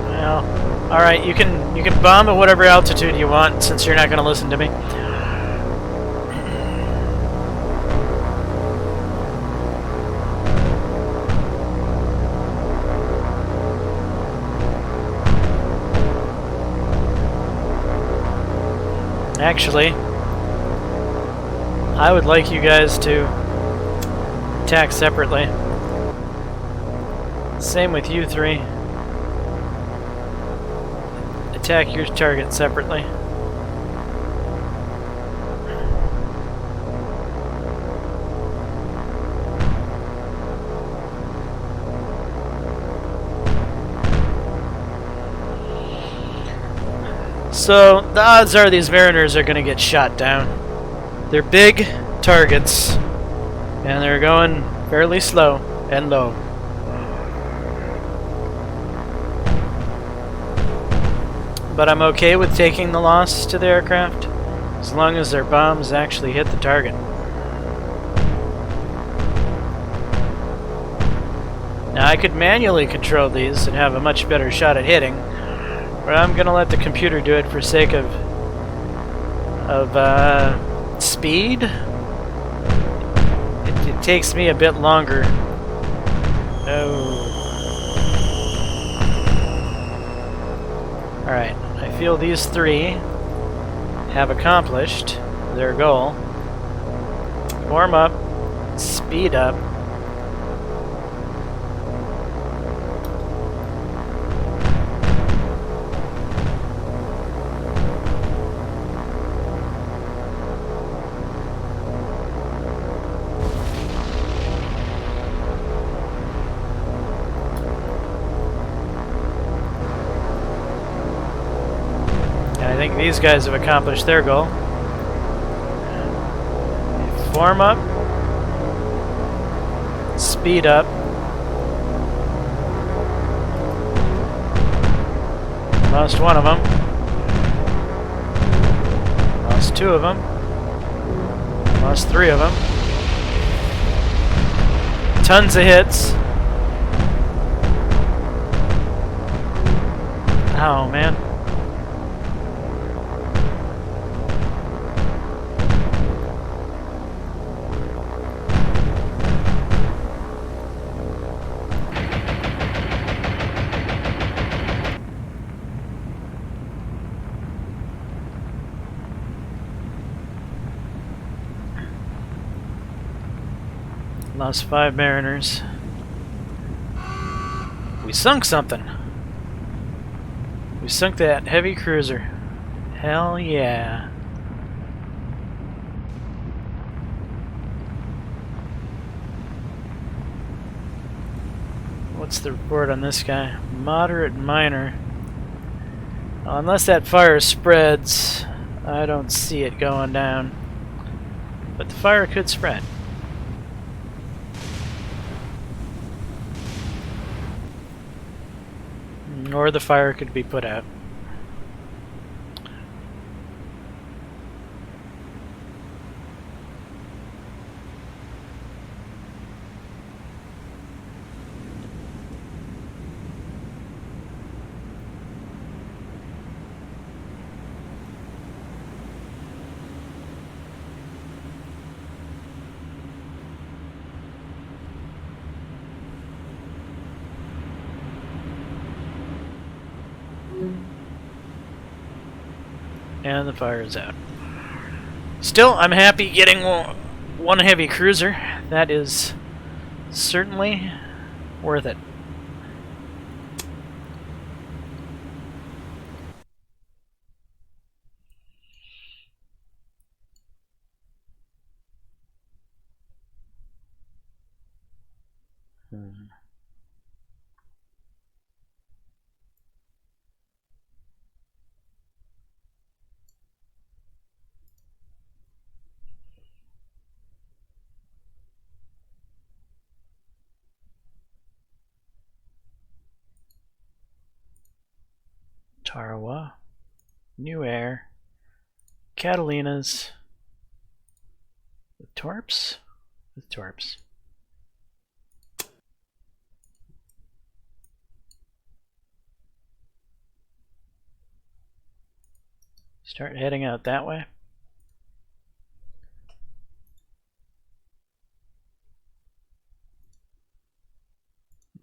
Well, all right. You can bomb at whatever altitude you want, since you're not going to listen to me. Actually, I would like you guys to attack separately. Same with you three. Attack your target separately. So, the odds are these Mariners are going to get shot down. They're big targets, and they're going fairly slow and low. But I'm okay with taking the loss to the aircraft, as long as their bombs actually hit the target. Now, I could manually control these and have a much better shot at hitting, but I'm gonna let the computer do it for sake of speed. It takes me a bit longer. Oh. Alright, I feel these three have accomplished their goal. Warm up, speed up. I think these guys have accomplished their goal. Form up. Speed up. Lost one of them. Lost two of them. Lost three of them. Tons of hits. Oh, man. Lost 5 Mariners. We sunk something. We sunk that heavy cruiser. Hell yeah. What's the report on this guy? Moderate minor. Unless that fire spreads, I don't see it going down. But the fire could spread. Or the fire could be put out. And the fire is out. Still, I'm happy getting one heavy cruiser. That is certainly worth it. Tarawa, New Air, Catalinas, with Torps? With Torps. Start heading out that way.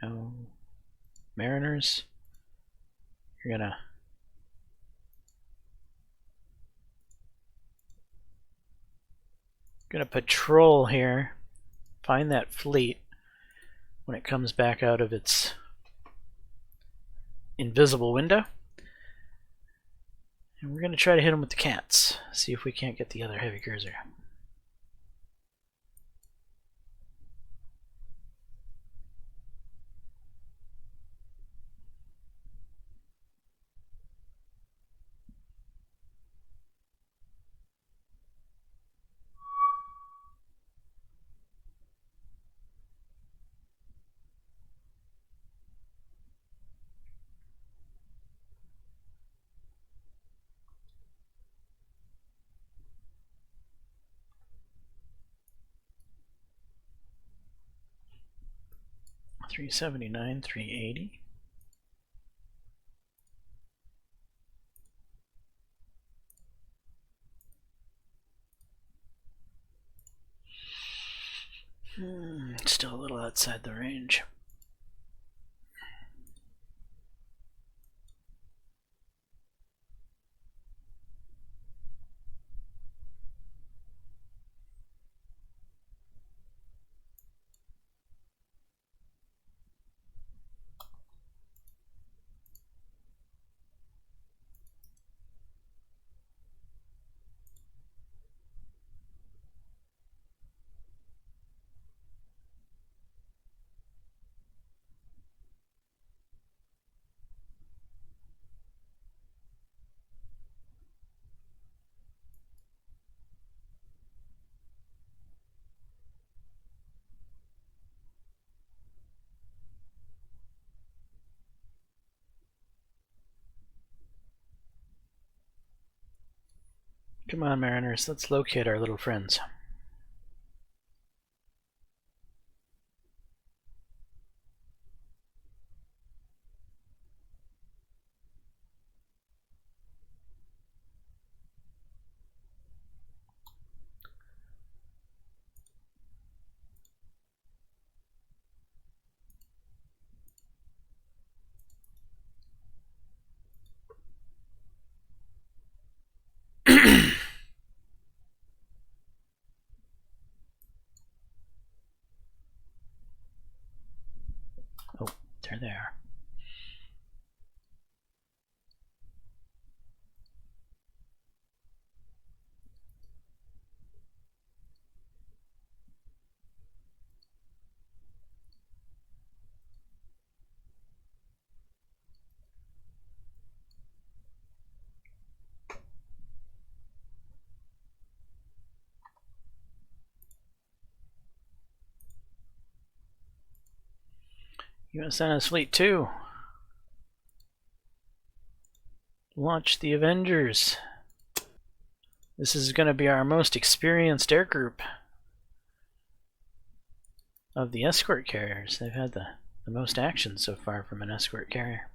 No. Mariners. You're gonna patrol here. Find that fleet when it comes back out of its invisible window. And we're gonna try to hit them with the cats. See if we can't get the other heavy cruiser. $379, $380. Still a little outside the range. Come on, Mariners, let's locate our little friends. Oh, there they are. USNS Fleet 2. Launch the Avengers. This is going to be our most experienced air group of the escort carriers. They've had the most action so far from an escort carrier.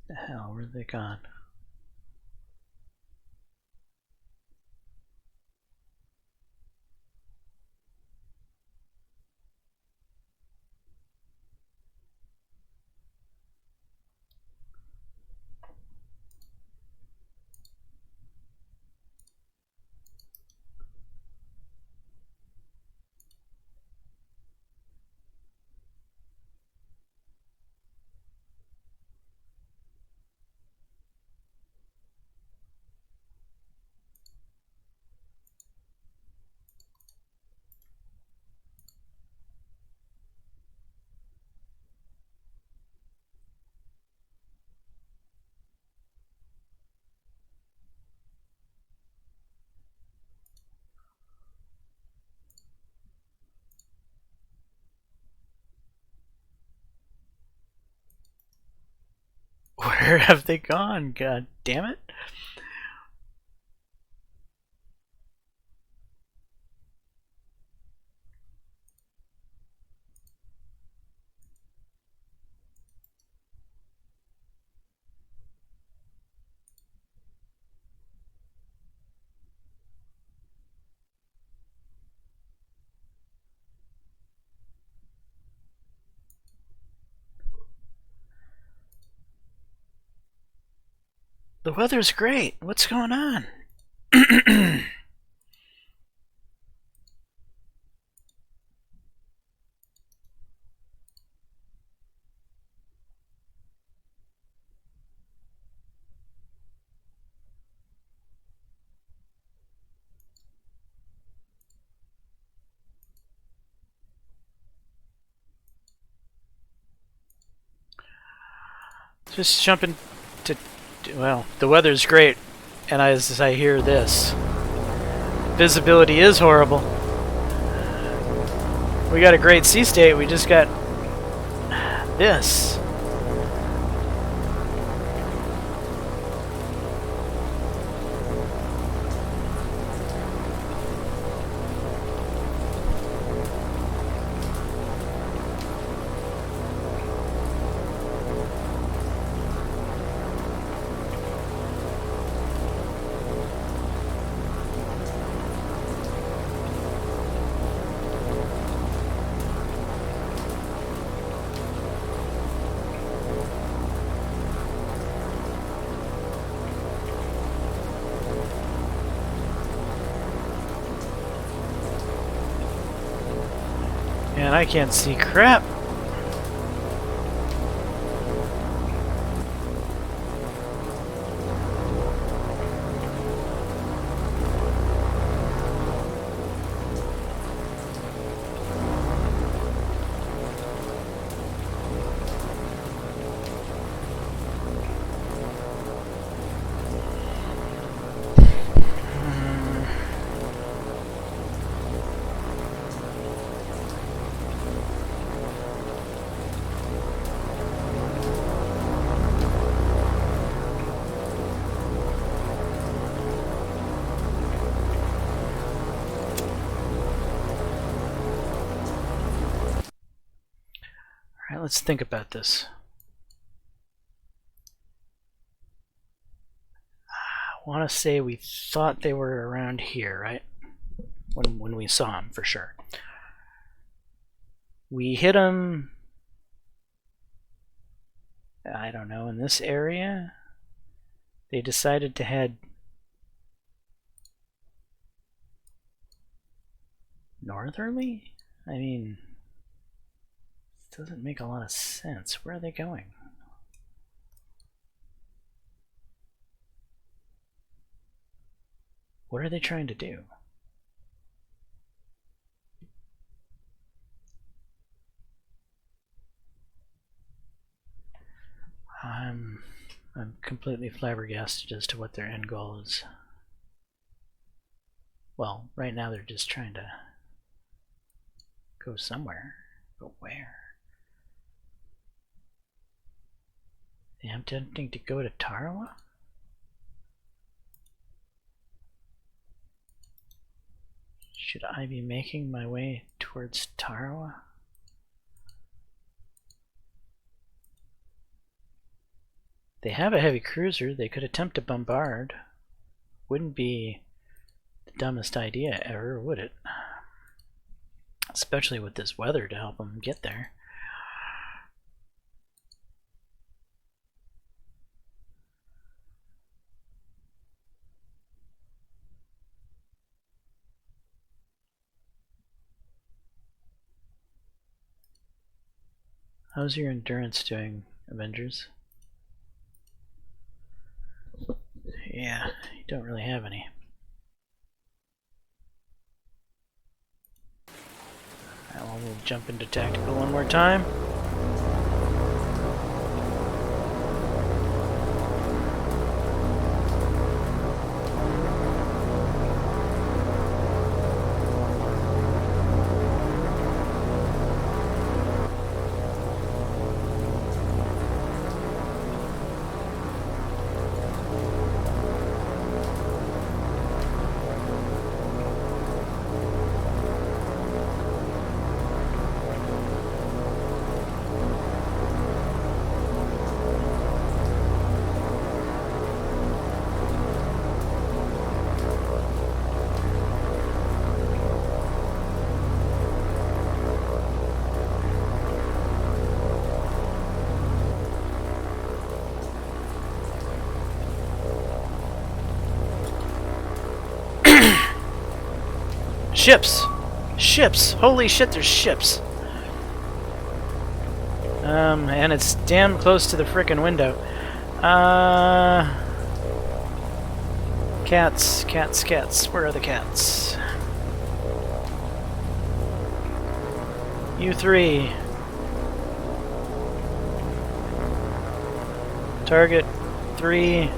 The hell, where are they gone? Where have they gone? God damn it. The weather's great. What's going on? Just jumping to... Well, the weather's great, and as I hear this, visibility is horrible. We got a great sea state, we just got this. Man, I can't see crap. Alright, let's think about this. I want to say we thought they were around here, right? When we saw them, for sure. We hit them, I don't know, in this area. They decided to head northerly? I mean, it doesn't make a lot of sense. Where are they going? What are they trying to do? I'm completely flabbergasted as to what their end goal is. Well, right now they're just trying to go somewhere, but where? They are attempting to go to Tarawa? Should I be making my way towards Tarawa? They have a heavy cruiser. They could attempt to bombard. Wouldn't be the dumbest idea ever, would it? Especially with this weather to help them get there. How's your endurance doing, Avengers? Yeah, you don't really have any. Alright, well, we'll jump into tactical one more time. Ships! Ships! Holy shit, there's ships! And it's damn close to the frickin' window. Cats, cats, cats. Where are the cats? You three. Target 3.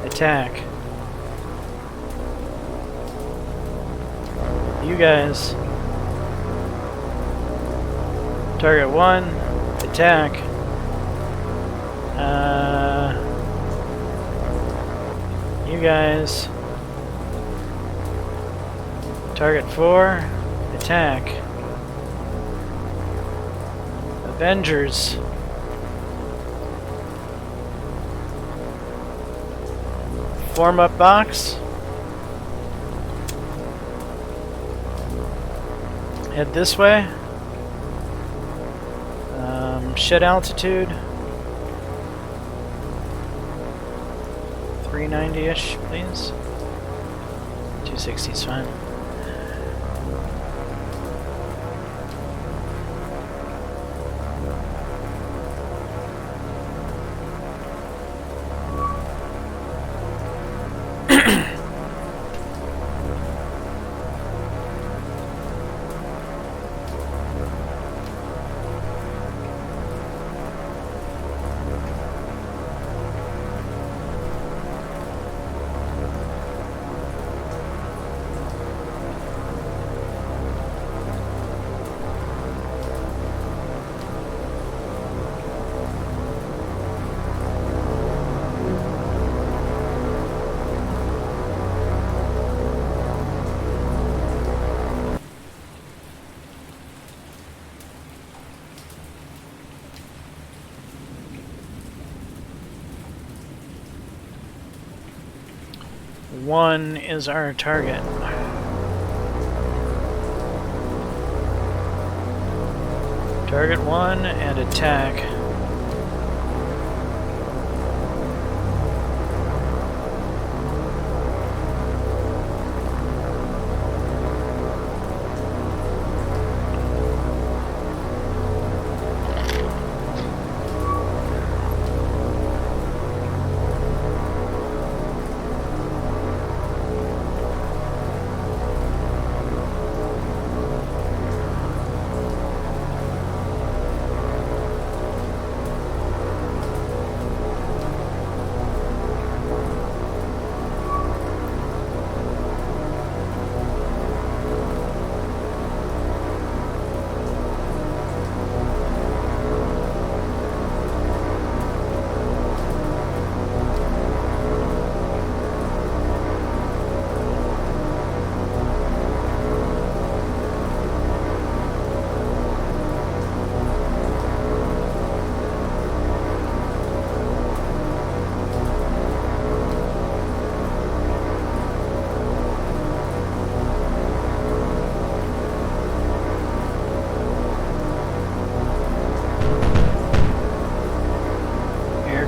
Attack. You guys. Target 1. Attack. You guys. Target 4. Attack. Avengers. Form up box. Head this way. Shed altitude. 390-ish, please. 260 is fine. 1 is our target. Target 1 and attack.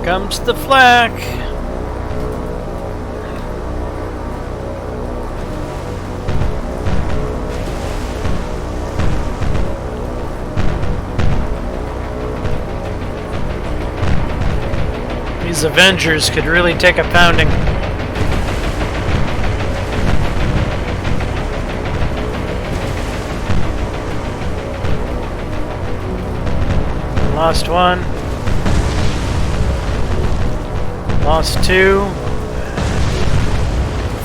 Comes the flak. These Avengers could really take a pounding. Lost 1. Lost 2,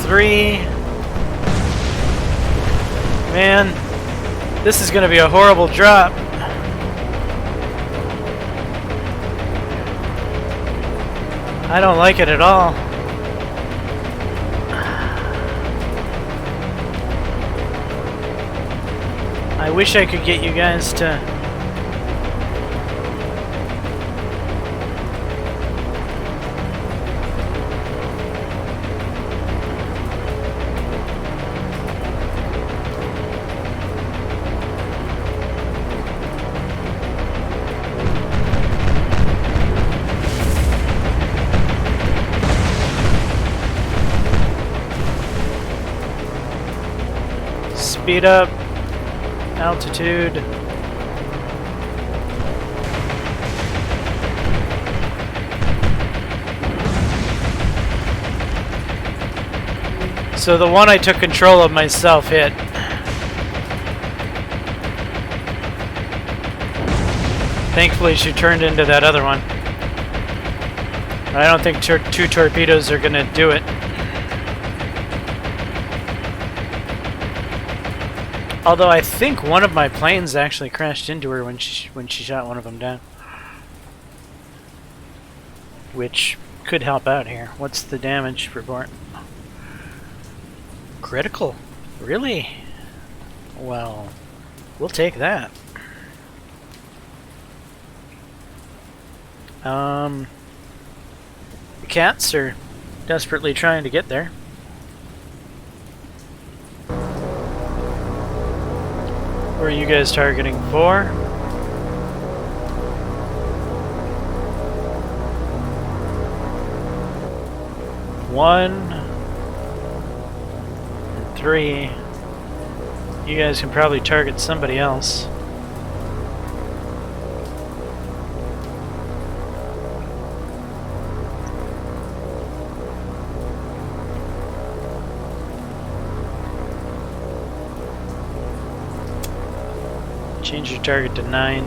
3. Man, this is going to be a horrible drop. I don't like it at all. I wish I could get you guys to... Speed up, altitude. So the one I took control of myself hit. Thankfully she turned into that other one. I don't think 2 torpedoes are gonna do it. Although I think one of my planes actually crashed into her when she shot one of them down. Which could help out here. What's the damage report? Critical? Really? Well, we'll take that. The cats are desperately trying to get there. Where are you guys targeting? 4? 1 and 3. You guys can probably target somebody else. Change your target to 9.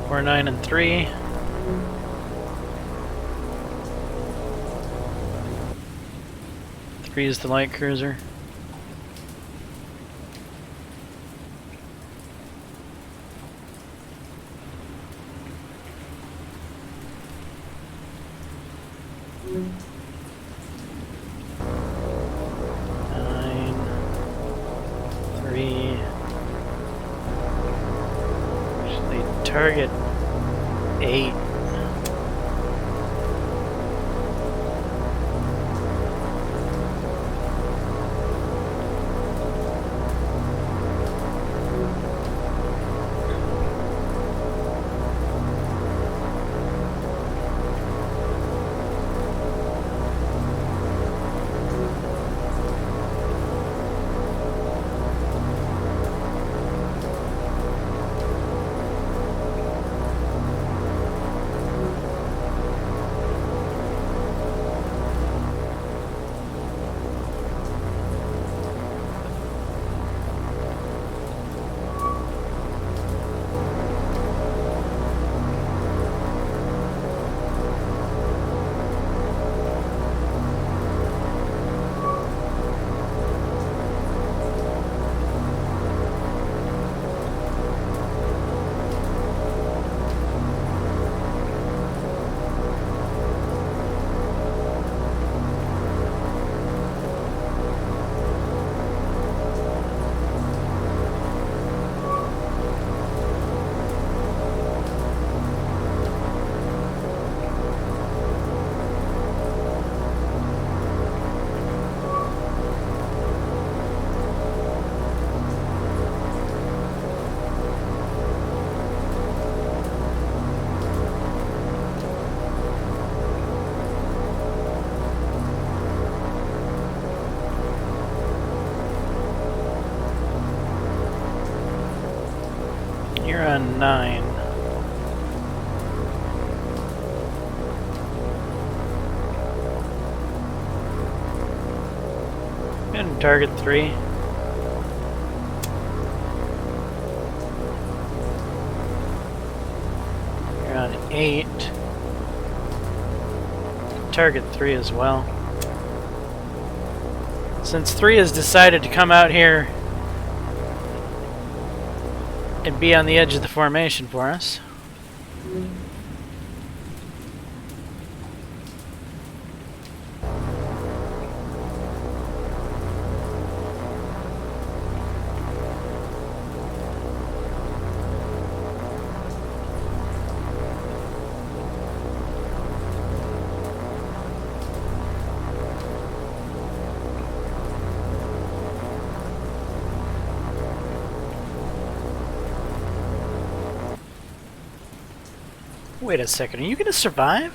Or 9 and 3. Three is the light cruiser. target 8. You're on 9. And target 3. You're on 8. Target 3 as well. Since 3 has decided to come out here and be on the edge of the formation for us. Wait a second, are you gonna survive?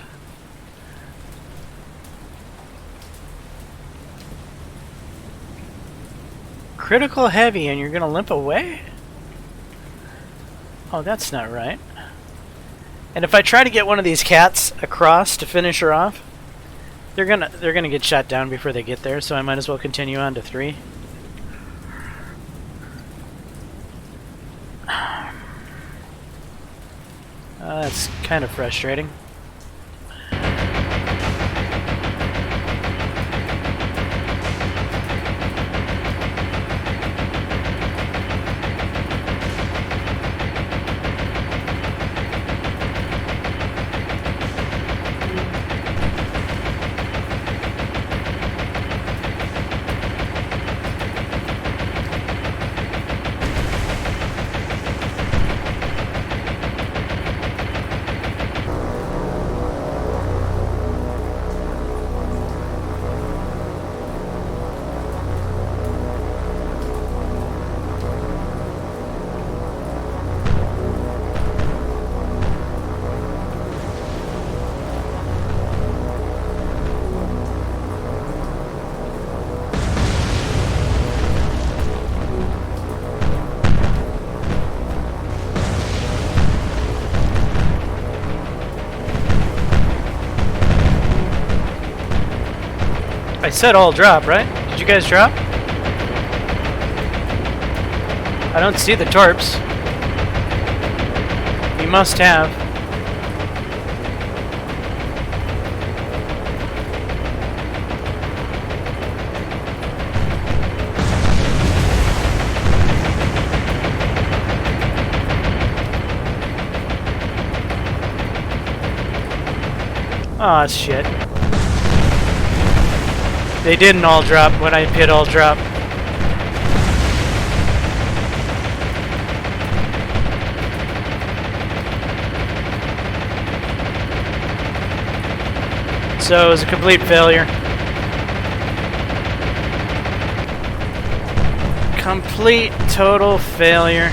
Critical heavy and you're gonna limp away? Oh, that's not right. And if I try to get one of these cats across to finish her off, they're gonna get shot down before they get there, so I might as well continue on to 3. That's kind of frustrating. I said all drop, right? Did you guys drop? I don't see the torps. You must have. Aw, shit. They didn't all drop when I hit all drop. So it was a complete failure. Complete, total failure.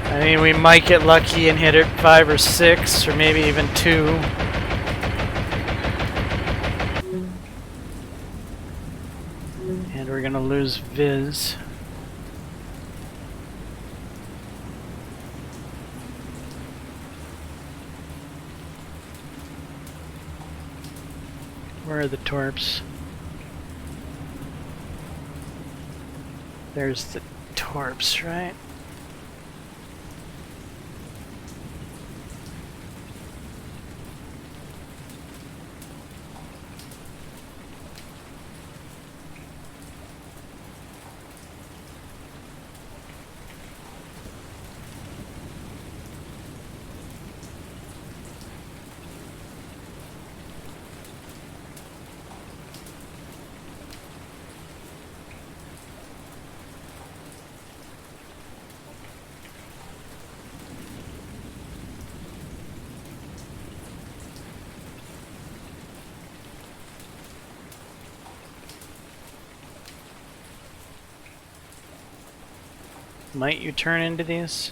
I mean, we might get lucky and hit it 5 or 6, or maybe even 2. And we're gonna lose Viz. Where are the torps? There's the torps, right? Might you turn into these?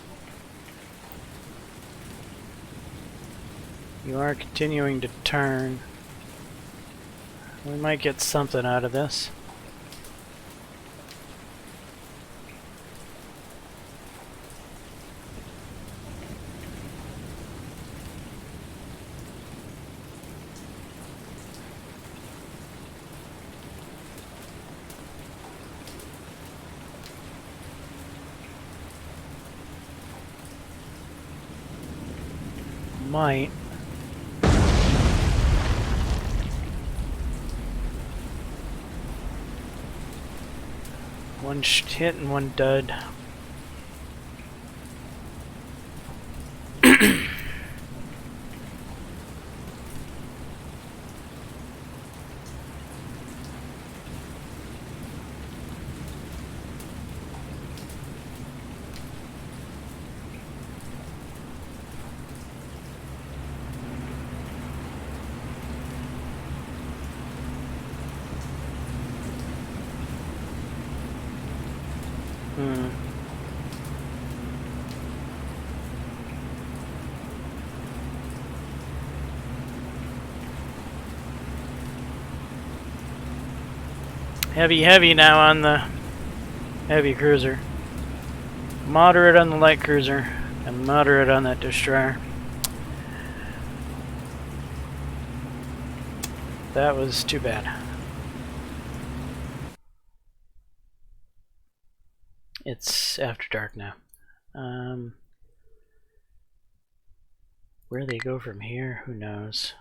You are continuing to turn. We might get something out of this. Might. One hit and one dud. Heavy now on the heavy cruiser. Moderate on the light cruiser. And moderate on that destroyer. That was too bad. It's after dark now. Where they go from here, who knows?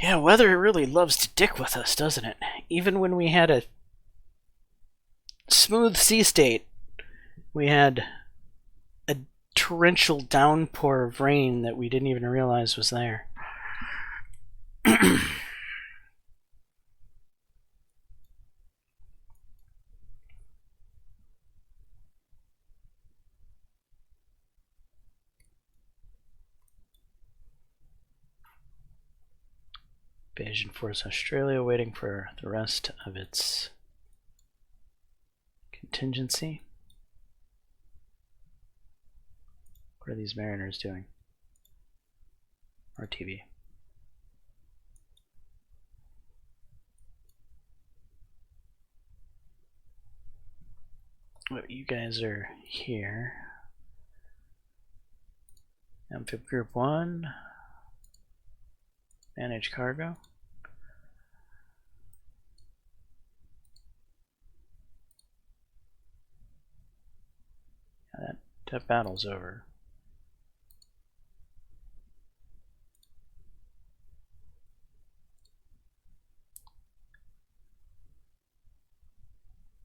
Yeah, weather really loves to dick with us, doesn't it? Even when we had a smooth sea state, we had a torrential downpour of rain that we didn't even realize was there. Invasion Force Australia waiting for the rest of its contingency. What are these mariners doing? RTV. Oh, you guys are here. Amphib Group 1. Manage cargo. That battle's over.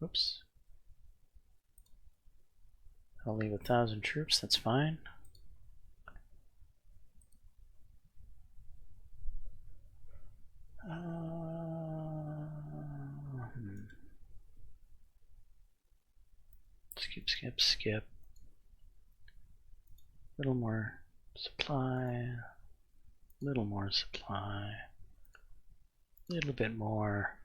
Oops. I'll leave 1,000 troops, that's fine. Skip. Little more supply. Little more supply. Little bit more.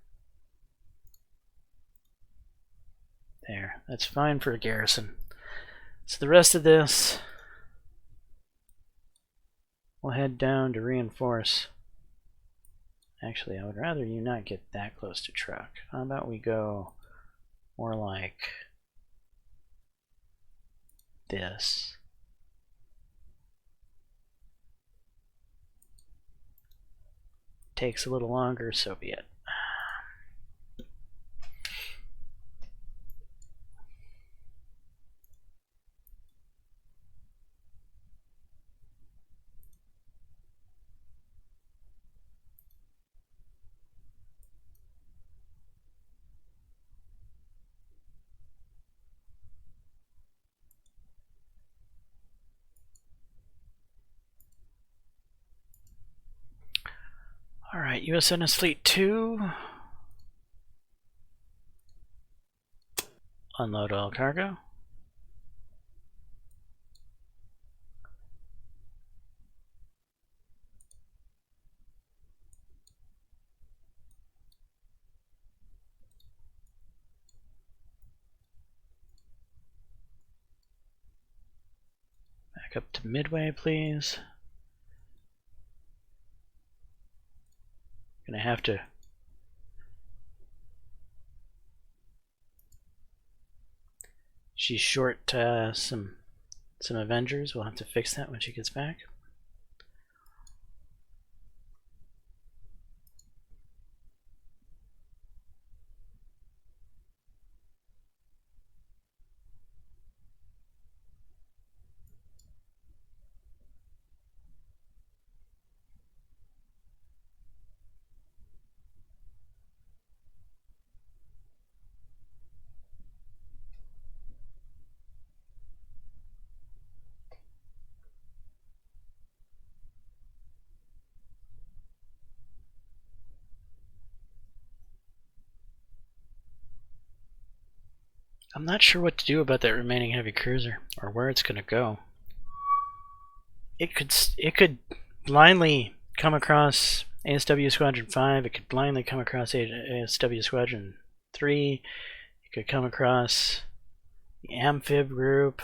There, that's fine for a garrison. So the rest of this, we'll head down to reinforce. Actually, I would rather you not get that close to truck. How about we go more like this? Takes a little longer, so be it. Alright, USNS Fleet 2. Unload all cargo. Back up to Midway, please. Gonna have to she's short some Avengers. We'll have to fix that when she gets back. I'm not sure what to do about that remaining heavy cruiser or where it's going to go. It could blindly come across ASW Squadron 5. It could blindly come across ASW Squadron 3. It could come across the Amphib group.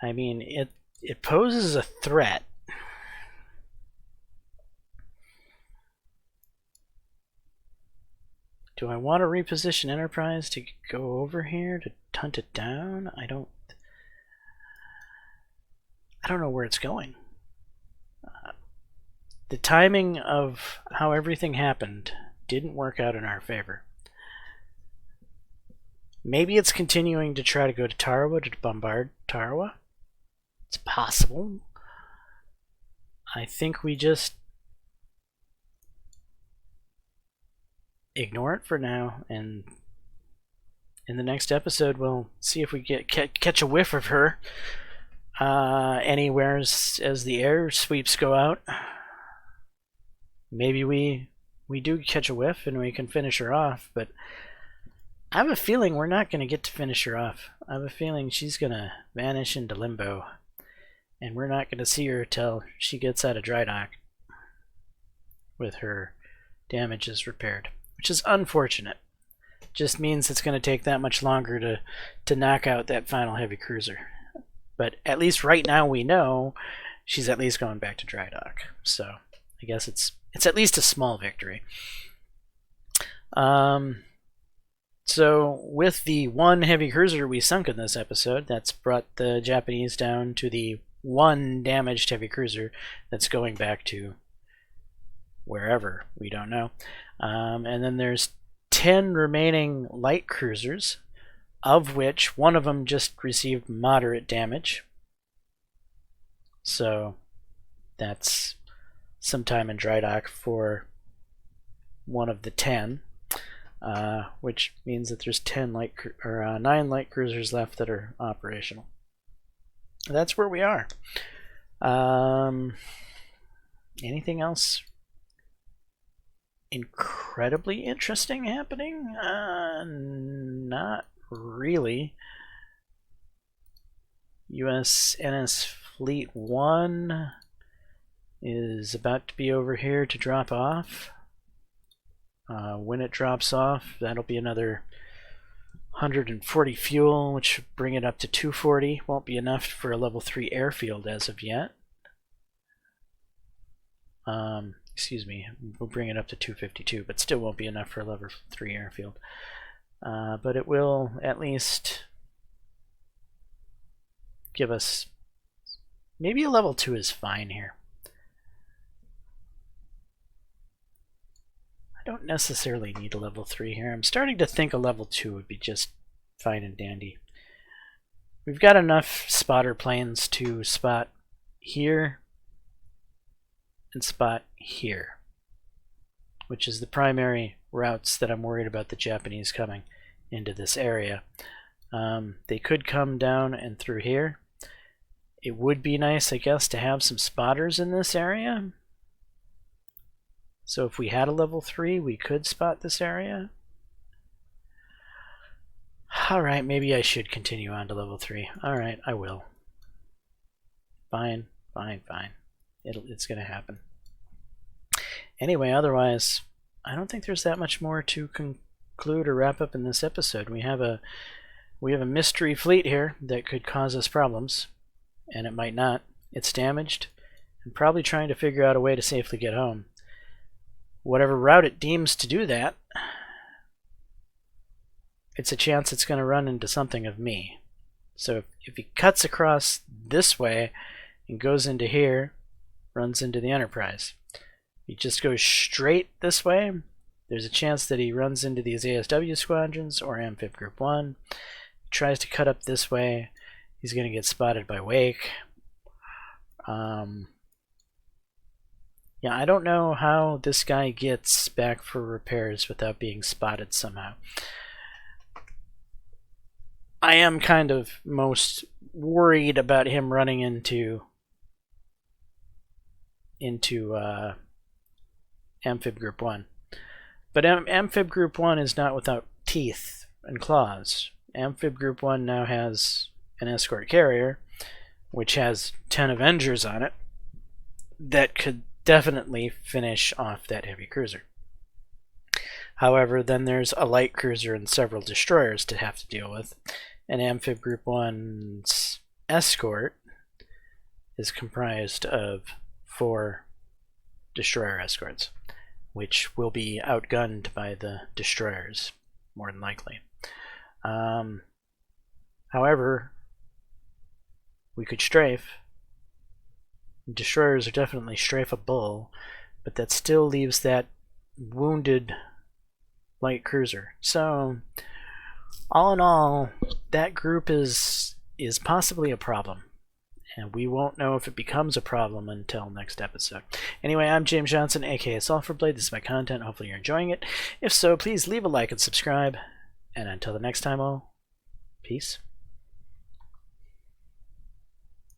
I mean, it poses a threat. Do I want to reposition Enterprise to go over here to hunt it down? I don't know where it's going. The timing of how everything happened didn't work out in our favor. Maybe it's continuing to try to go to Tarawa to bombard Tarawa. It's possible. I think we just ignore it for now, and in the next episode we'll see if we catch a whiff of her anywhere as the air sweeps go out. Maybe we do catch a whiff and we can finish her off, but I have a feeling we're not going to get to finish her off. I have a feeling she's going to vanish into limbo, and we're not going to see her till she gets out of dry dock with her damages repaired, which is unfortunate. Just means it's going to take that much longer to knock out that final heavy cruiser. But at least right now we know she's at least going back to dry dock. So I guess it's at least a small victory. So with the one heavy cruiser we sunk in this episode, that's brought the Japanese down to the one damaged heavy cruiser that's going back to wherever, we don't know. And then there's 10 remaining light cruisers, of which one of them just received moderate damage. So that's some time in dry dock for one of the 10, which means that there's 9 light cruisers left that are operational. That's where we are. Anything else incredibly interesting happening? Not really. USNS Fleet 1 is about to be over here to drop off. When it drops off, that'll be another 140 fuel, which should bring it up to 240. Won't be enough for a level 3 airfield as of yet. Excuse me, we'll bring it up to 252, but still won't be enough for a level 3 airfield. But it will at least give us, maybe a level 2 is fine here. I don't necessarily need a level 3 here. I'm starting to think a level 2 would be just fine and dandy. We've got enough spotter planes to spot here and spot here, which is the primary routes that I'm worried about the Japanese coming into this area. They could come down and through here. It would be nice, I guess, to have some spotters in this area. So if we had a level 3, we could spot this area. Alright, maybe I should continue on to level 3. Alright, I will. Fine, fine, fine. It's going to happen. Anyway, otherwise, I don't think there's that much more to conclude or wrap up in this episode. We have a mystery fleet here that could cause us problems, and it might not. It's damaged, and probably trying to figure out a way to safely get home. Whatever route it deems to do that, it's a chance it's going to run into something of me. So if he cuts across this way and goes into here, runs into the Enterprise. He just goes straight this way, there's a chance that he runs into these ASW squadrons or Amphib Group 1. Tries to cut up this way, he's going to get spotted by Wake. Yeah, I don't know how this guy gets back for repairs without being spotted somehow. I am kind of most worried about him running into Amphib Group 1. But Amphib Group 1 is not without teeth and claws. Amphib Group 1 now has an escort carrier, which has 10 Avengers on it, that could definitely finish off that heavy cruiser. However, then there's a light cruiser and several destroyers to have to deal with, and Amphib Group 1's escort is comprised of 4 destroyer escorts, which will be outgunned by the destroyers, more than likely. However, we could strafe. Destroyers are definitely strafeable, but that still leaves that wounded light cruiser. So, all in all, that group is possibly a problem. And we won't know if it becomes a problem until next episode. Anyway, I'm James Johnson, aka Sulfurblade. This is my content. Hopefully you're enjoying it. If so, please leave a like and subscribe. And until the next time, all, peace.